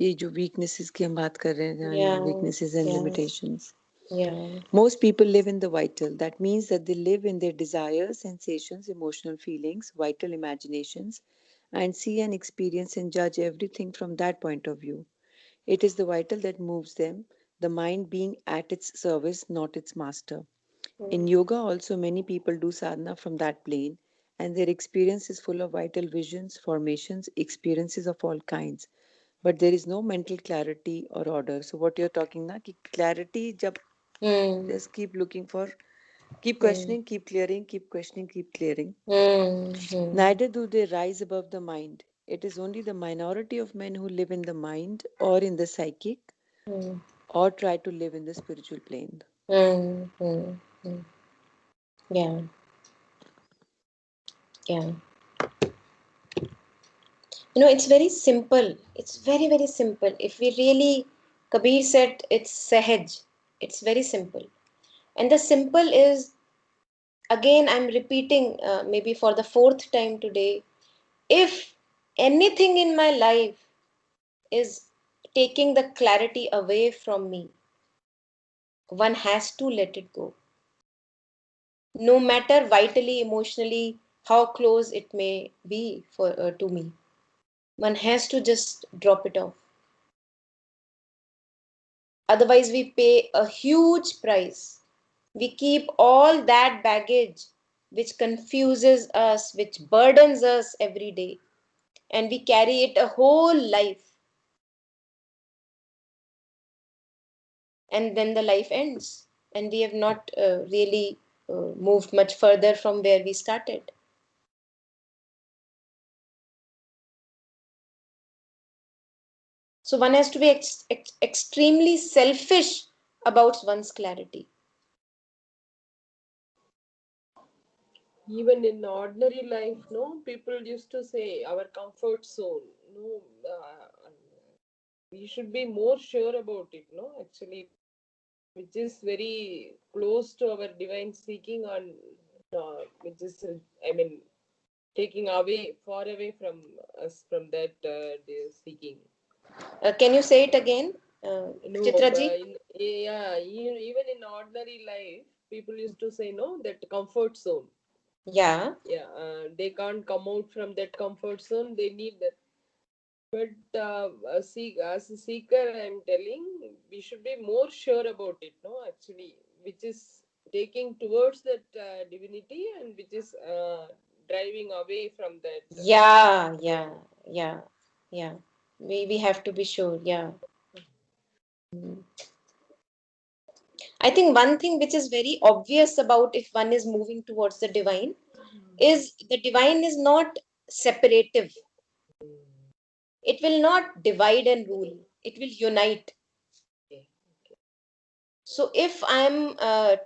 ये जो weaknesses की हम बात कर रहे हैं, Yeah, weaknesses and yeah, limitations. yeah. Most people live in the vital. That means that they live in their desires, sensations, emotional feelings, vital imaginations, and see and experience and judge everything from that point of view. It is the vital that moves them, the mind being at its service, not its master. In Mm. yoga, also, many people do sadhana from that plane, and their experience is full of vital visions, formations, experiences of all kinds. But there is no mental clarity or order. So, what you're talking now, कि clarity, जब Mm. just keep looking for, keep Mm. questioning, keep clearing, keep questioning, keep clearing. Mm. Mm. Neither do they rise above the mind. It is only the minority of men who live in the mind or in the psychic Mm. or try to live in the spiritual plane. Mm. Mm. Mm. Yeah, yeah. It's very simple. It's very, very simple. If we really, Kabir said it's sahaj. It's very simple. And the simple is, again, I'm repeating maybe for the fourth time today. If anything in my life is taking the clarity away from me, one has to let it go. No matter vitally, emotionally, how close it may be for to me, one has to just drop it off. Otherwise, we pay a huge price. We keep all that baggage which confuses us, which burdens us every day, and we carry it a whole life. And then the life ends, and we have not really moved much further from where we started. So one has to be extremely selfish about one's clarity. Even in ordinary life, no, people used to say our comfort zone. No, we should be more sure about it. No, actually, which is very close to our divine seeking, and which is, I mean, taking away far away from us from that seeking. Can you say it again, No, Chitraji? yeah, even in ordinary life, people used to say no, that comfort zone. Yeah. Yeah, they can't come out from that comfort zone. They need that. But as a seeker, I'm telling, we should be more sure about it. No, actually, which is taking towards that divinity, and which is driving away from that. Yeah, yeah, yeah, yeah. We have to be sure. Yeah. Mm. I think one thing which is very obvious about if one is moving towards the divine is the divine is not separative. It will not divide and rule. It will unite. Okay. So if I'm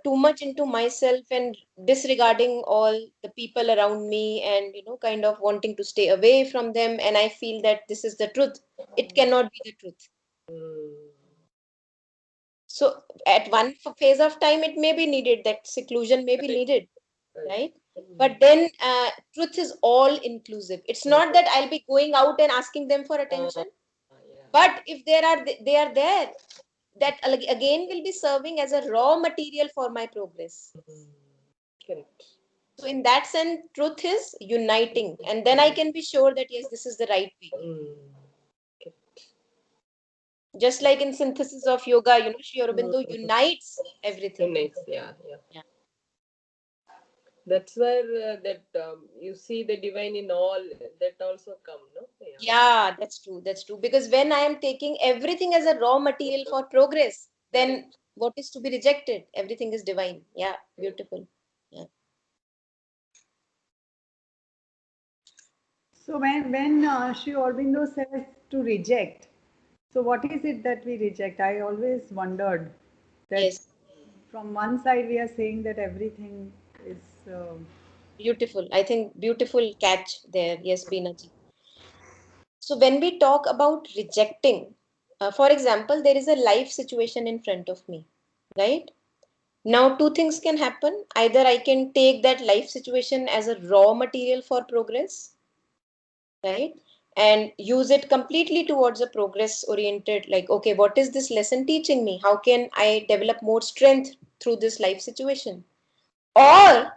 too much into myself and disregarding all the people around me and kind of wanting to stay away from them, and I feel that this is the truth, it cannot be the truth. Mm. So at one phase of time, it may be needed, that seclusion may be Correct. needed, Correct. right? But then truth is all inclusive. It's not that I'll be going out and asking them for attention, Yeah. but if they are there, that again will be serving as a raw material for my progress. Mm. Correct. So in that sense, truth is uniting, and then I can be sure that yes, this is the right way. Mm. Correct. Just like in synthesis of yoga, Sri Aurobindo Mm. unites everything. Nice. Yeah. Yeah. Yeah. That's where that you see the divine in all. That also come, no? Yeah. Yeah, that's true. That's true. Because when I am taking everything as a raw material for progress, then what is to be rejected? Everything is divine. Yeah, beautiful. Yeah. So when Sri Aurobindo says to reject, so what is it that we reject? I always wondered that Yes, from one side we are saying that everything is beautiful. I think beautiful catch there. Yes, Beenaji. So when we talk about rejecting, for example, there is a life situation in front of me, right? Now, two things can happen. Either I can take that life situation as a raw material for progress, right? And use it completely towards a progress oriented, like, okay, what is this lesson teaching me? How can I develop more strength through this life situation? Or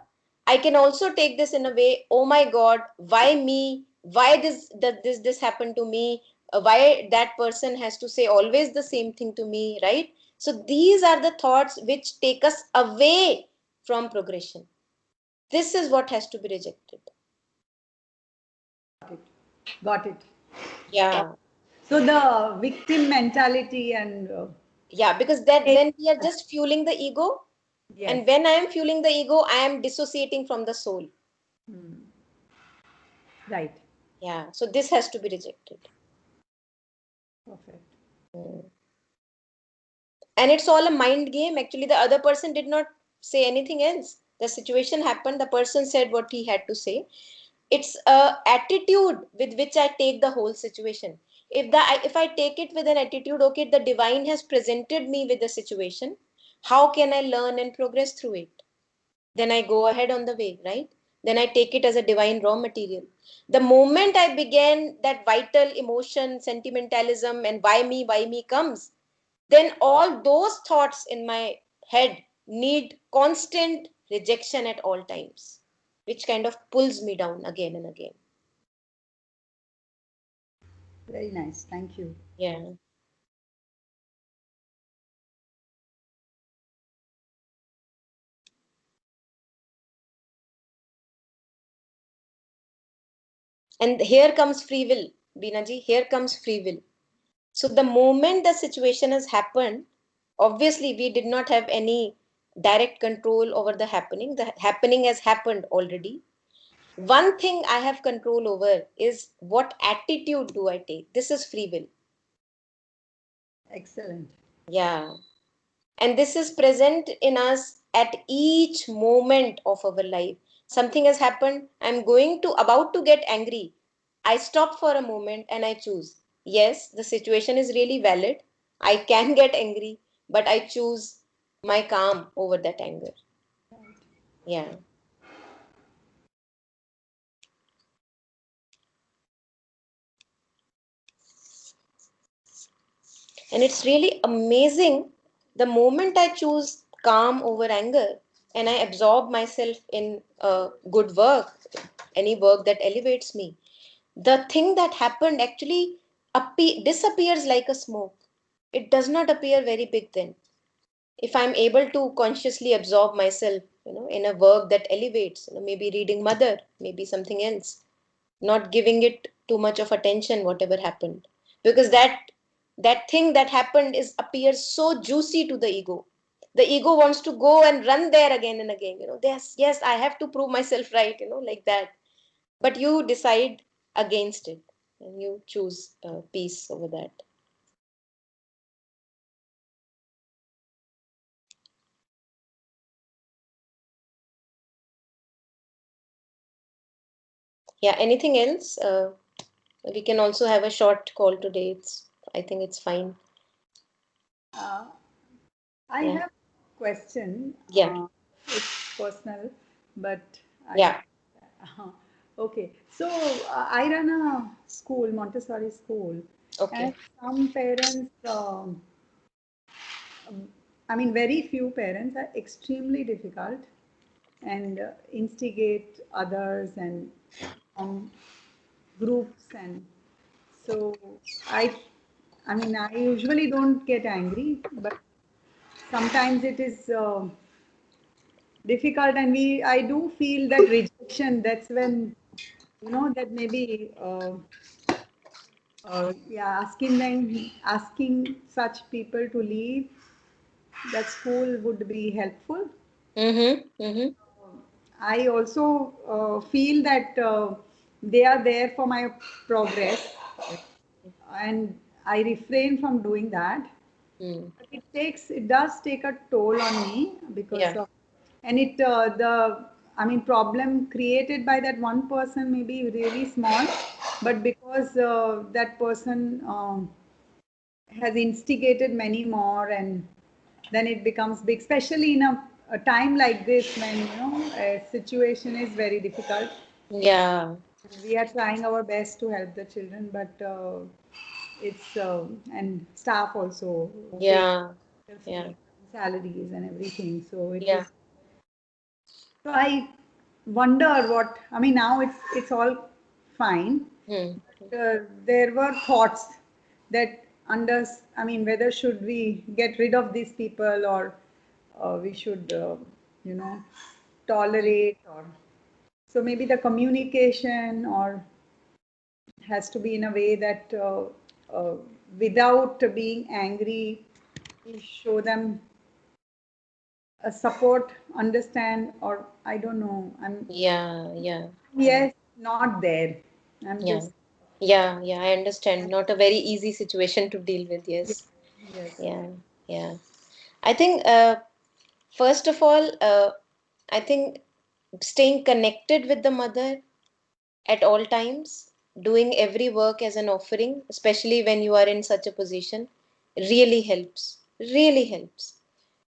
I can also take this in a way, oh my God, why me? Why this happened to me? Why that person has to say always the same thing to me, right? So these are the thoughts which take us away from progression. This is what has to be rejected. Got it. Yeah. So the victim mentality and Yeah, because that then we are just fueling the ego. yes, And when I am fueling the ego, I am dissociating from the soul. right, Yeah. So this has to be rejected. perfect. And it's all a mind game. Actually, the other person did not say anything else. The situation happened. The person said what he had to say. It's a attitude with which I take the whole situation. If I take it with an attitude, okay, the divine has presented me with the situation. How can I learn and progress through it? Then I go ahead on the way, right? Then I take it as a divine raw material. The moment I began that vital emotion, sentimentalism, and why me comes, then all those thoughts in my head need constant rejection at all times, which kind of pulls me down again and again. Very nice. Thank you. Yeah. And here comes free will, Binaji. Here comes free will. So the moment the situation has happened, obviously we did not have any direct control over the happening. The happening has happened already. One thing I have control over is what attitude do I take. This is free will. Excellent. Yeah. And this is present in us at each moment of our life. Something has happened. I'm about to get angry. I stop for a moment and I choose. Yes, the situation is really valid. I can get angry, but I choose my calm over that anger. Yeah. And it's really amazing the moment I choose calm over anger and I absorb myself in good work, any work that elevates me. The thing that happened actually disappears like a smoke. It does not appear very big then. If I'm able to consciously absorb myself, in a work that elevates, maybe reading Mother, maybe something else, not giving it too much of attention whatever happened, because that thing that happened is appears so juicy to the ego. The ego wants to go and run there again and again, yes, I have to prove myself right, like that. But you decide against it and you choose peace over that. Yeah, anything else? We can also have a short call today. I think it's fine. Uh, I Yeah. have a question. Yeah. It's personal, but I. Yeah. Okay. So I run a school, Montessori school, and Okay. some parents, I mean, very few parents are extremely difficult and instigate others and groups, and so I I mean, I usually don't get angry, but sometimes it is difficult, and I do feel that rejection. That's when that maybe yeah, asking such people to leave that school would be helpful. Mm-hmm. Mm-hmm. I also feel that they are there for my progress, and I refrain from doing that. Mm. But it does take a toll on me because Yeah. of, and it the I mean, problem created by that one person may be really small, but because that person has instigated many more, and then it becomes big, especially in a time like this when, a situation is very difficult. Yeah, We are trying our best to help the children, but it's and staff also pay yeah, yeah, fees, salaries and everything. So it yeah. is. So I wonder what I mean. Now it's all fine. Hmm. There were thoughts that I mean, whether should we get rid of these people, or we should, you know, tolerate, or so maybe the communication or has to be in a way that uh, without being angry, we show them a support, understand, or I don't know. Yeah, yeah, yeah, Yes, not there. I'm yeah, just, yeah, yeah. I understand. Not a very easy situation to deal with. yes, Yes. yes, Yeah, yeah. I think, first of all, I think staying connected with the mother at all times, doing every work as an offering, especially when you are in such a position, really helps. Really helps.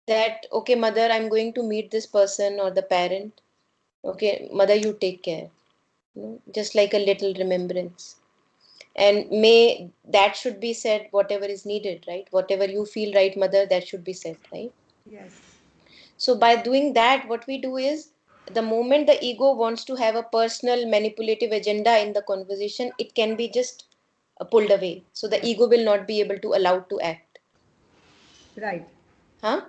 That, okay, mother, I'm going to meet this person or the parent. Okay, mother, you take care. Just like a little remembrance. And may that should be said, whatever is needed, right? Whatever you feel right, mother, that should be said, right? yes, So by doing that, what we do is, the moment the ego wants to have a personal manipulative agenda in the conversation, it can be just pulled away. So the ego will not be able to allow to act. right, Huh?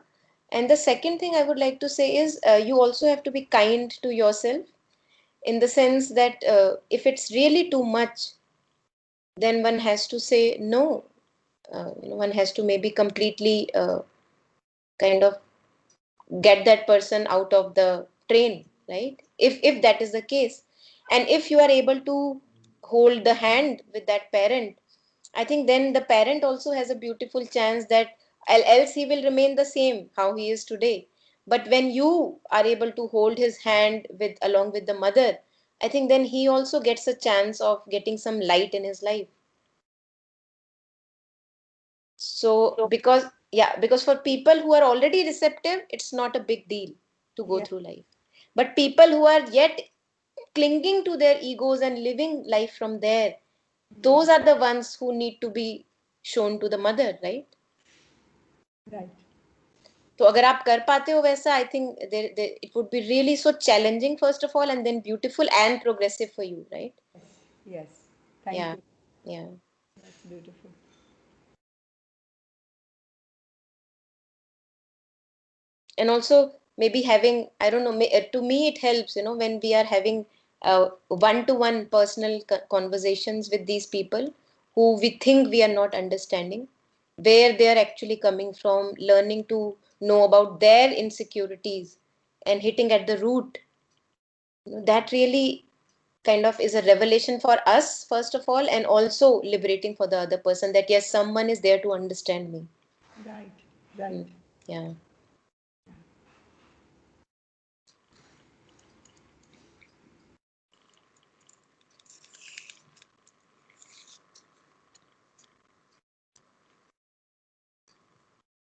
And the second thing I would like to say is, you also have to be kind to yourself, in the sense that if it's really too much, then one has to say no. One has to maybe completely kind of get that person out of the train, right? If that is the case, and if you are able to hold the hand with that parent, I think then the parent also has a beautiful chance that, else he will remain the same how he is today. But when you are able to hold his hand with along with the mother, I think then he also gets a chance of getting some light in his life. So because, yeah, because for people who are already receptive, it's not a big deal to go yes, through life. But people who are yet clinging to their egos and living life from there, those are the ones who need to be shown to the mother, right? right, तो अगर आप कर पाते हो वैसा, I think it would be really so challenging first of all, and then beautiful and progressive for you, right? yes. Thank Yeah, you. yeah. That's beautiful. And also maybe having, I don't know, to me it helps, when we are having one-to-one personal conversations with these people who we think we are not understanding, where they are actually coming from, learning to know about their insecurities and hitting at the root. That really kind of is a revelation for us first of all, and also liberating for the other person, that yes, someone is there to understand me. Right, right. Mm, yeah.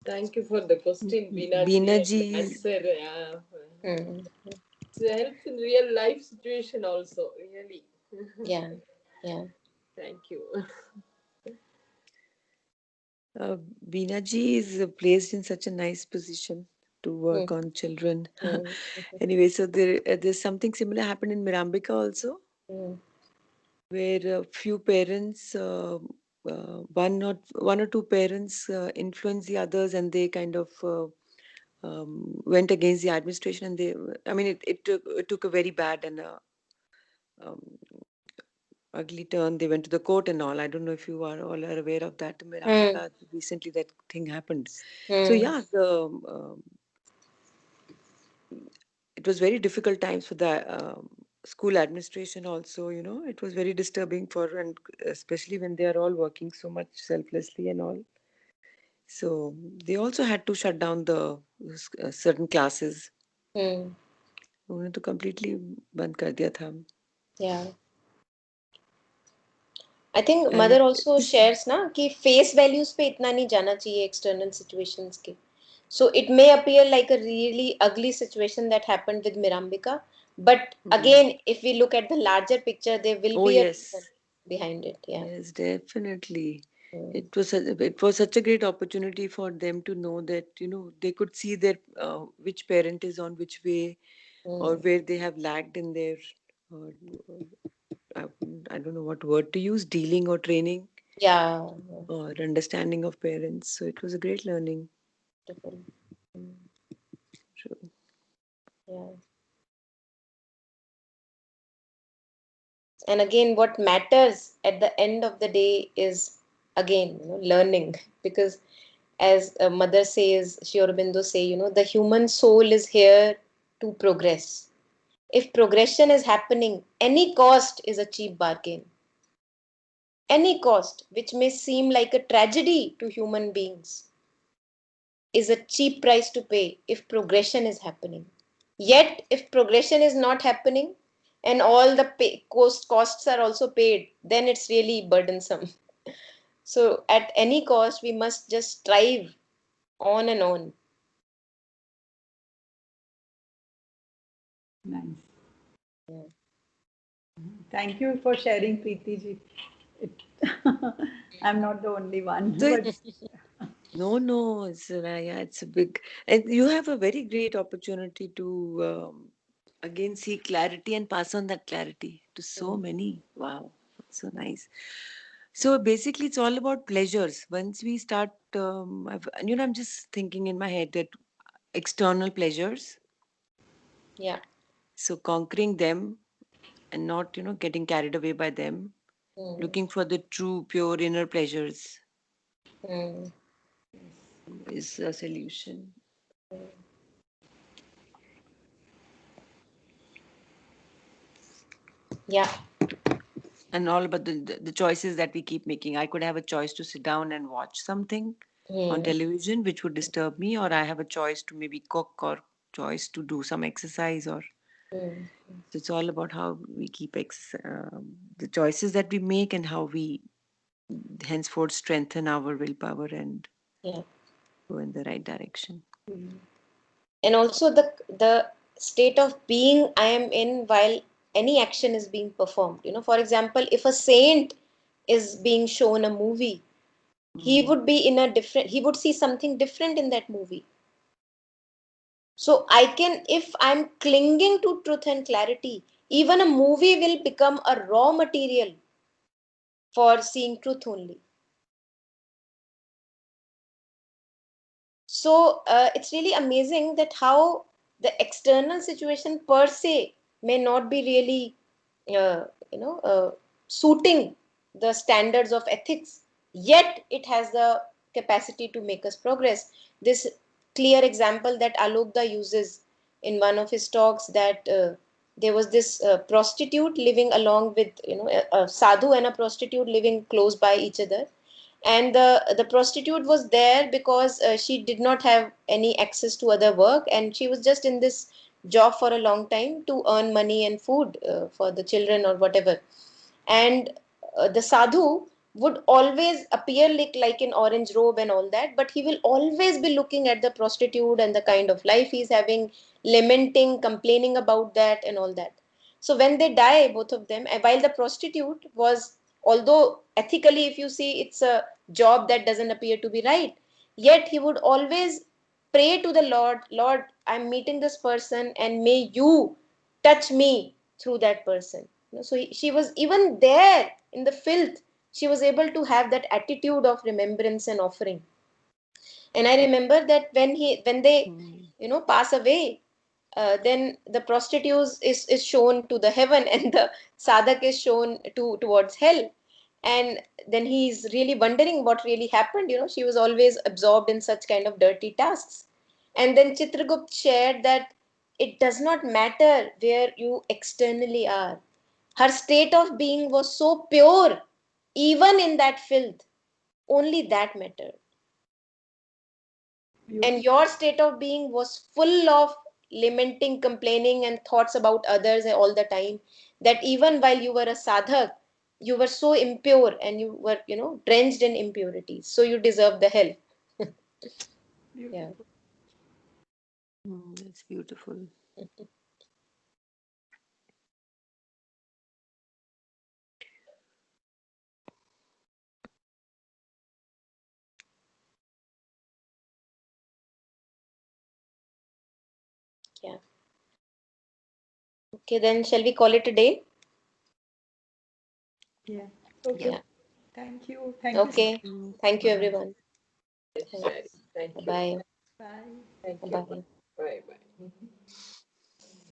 Thank you for the question, Beena Binaji, and ji the is answer. Yeah. Mm, It helps in real life situation also, really. yeah, yeah. Thank you. uh, Beena ji is placed in such a nice position to Mm, work on children. mm, Anyway, so there's something similar happened in Mirambika also, mm, where a few parents, one or two parents, influenced the others, and they kind of went against the administration, and I mean, it took a very bad and um, ugly turn. They went to the court and all. I don't know if you are all are aware of that. In mm, Mirambika, recently that thing happened. So mm, yeah, it was very difficult times for the school administration also. It was very disturbing and especially when they are all working so much selflessly and all. So they also had to shut down the certain classes. mm. उन्होंने तो completely बंद कर दिया था. Yeah. I think And mother also this, shares ना कि face values पे इतना नहीं जाना चाहिए external situations के. So it may appear like a really ugly situation that happened with Mirambika, but again, if we look at the larger picture, there will oh be a yes, reason behind it. Yeah. yes, definitely. Mm. It was such a great opportunity for them to know that, you know, they could see their which parent is on which way, or Mm. where they have lagged in their uh, uh, I don't know what word to use, dealing or training Yeah. or understanding of parents. So it was a great learning. Beautiful. Mm. True. Yeah. And again, what matters at the end of the day is again, learning. Because as a mother says, Sri Aurobindo say, the human soul is here to progress. If progression is happening, any cost is a cheap bargain. Any cost, which may seem like a tragedy to human beings, is a cheap price to pay if progression is happening. Yet, if progression is not happening and all the costs are also paid, then it's really burdensome. So, at any cost, we must just strive on and on. Nice. Yeah. Thank you for sharing, Preeti ji. It, I'm not the only one, So but no, yeah, it's a big, and you have a very great opportunity to again see clarity and pass on that clarity to so many. Wow, so nice. So basically, it's all about pleasures. Once we start, I'm just thinking in my head that external pleasures, Yeah. so conquering them and not, getting carried away by them, Mm. looking for the true, pure inner pleasures Mm. is a solution. Yeah. And all about the choices that we keep making. I could have a choice to sit down and watch something on Mm. television which would disturb me, or I have a choice to maybe cook, or choice to do some exercise, or Mm. so it's all about how we keep the choices that we make, and how we henceforth strengthen our willpower and Yeah. go in the right direction. And also the state of being I am in while any action is being performed. For example, if a saint is being shown a movie, he Mm. would be in a different, he would see something different in that movie. So I can, if I'm clinging to truth and clarity, even a movie will become a raw material for seeing truth only. So it's really amazing that how the external situation per se may not be really, suiting the standards of ethics, yet it has the capacity to make us progress. This clear example that Alokda uses in one of his talks, that there was this prostitute living along with, a sadhu and a prostitute living close by each other, and the prostitute was there because she did not have any access to other work, and she was just in this job for a long time to earn money and food for the children or whatever. And the sadhu would always appear like in orange robe and all that, but he will always be looking at the prostitute and the kind of life he's having, lamenting, complaining about that and all that. So when they die, both of them, while the prostitute was, although ethically, if you see, it's a job that doesn't appear to be right, yet he would always pray to the Lord, Lord, I'm meeting this person, and may you touch me through that person. So she was even there in the filth. She was able to have that attitude of remembrance and offering. And I remember that when they Mm. pass away, then the prostitute is shown to the heaven and the sadhak is shown towards hell. And then he's really wondering what really happened. She was always absorbed in such kind of dirty tasks. And then Chitragupt shared that it does not matter where you externally are. Her state of being was so pure, even in that filth. Only that mattered. And beautiful. your state of being was full of lamenting, complaining, and thoughts about others all the time, that even while you were a sadhak, you were so impure and you were, drenched in impurities. So you deserve the hell. Yeah. Beautiful. That's beautiful. Yeah. Okay, then shall we call it a day? Yeah. Okay. Yeah. Thank you. Thank you so Okay. Thank you, Bye. everyone. Yes, Shari. Thanks. Thank you. Bye. much. Bye. Thank you. Bye. Bye bye.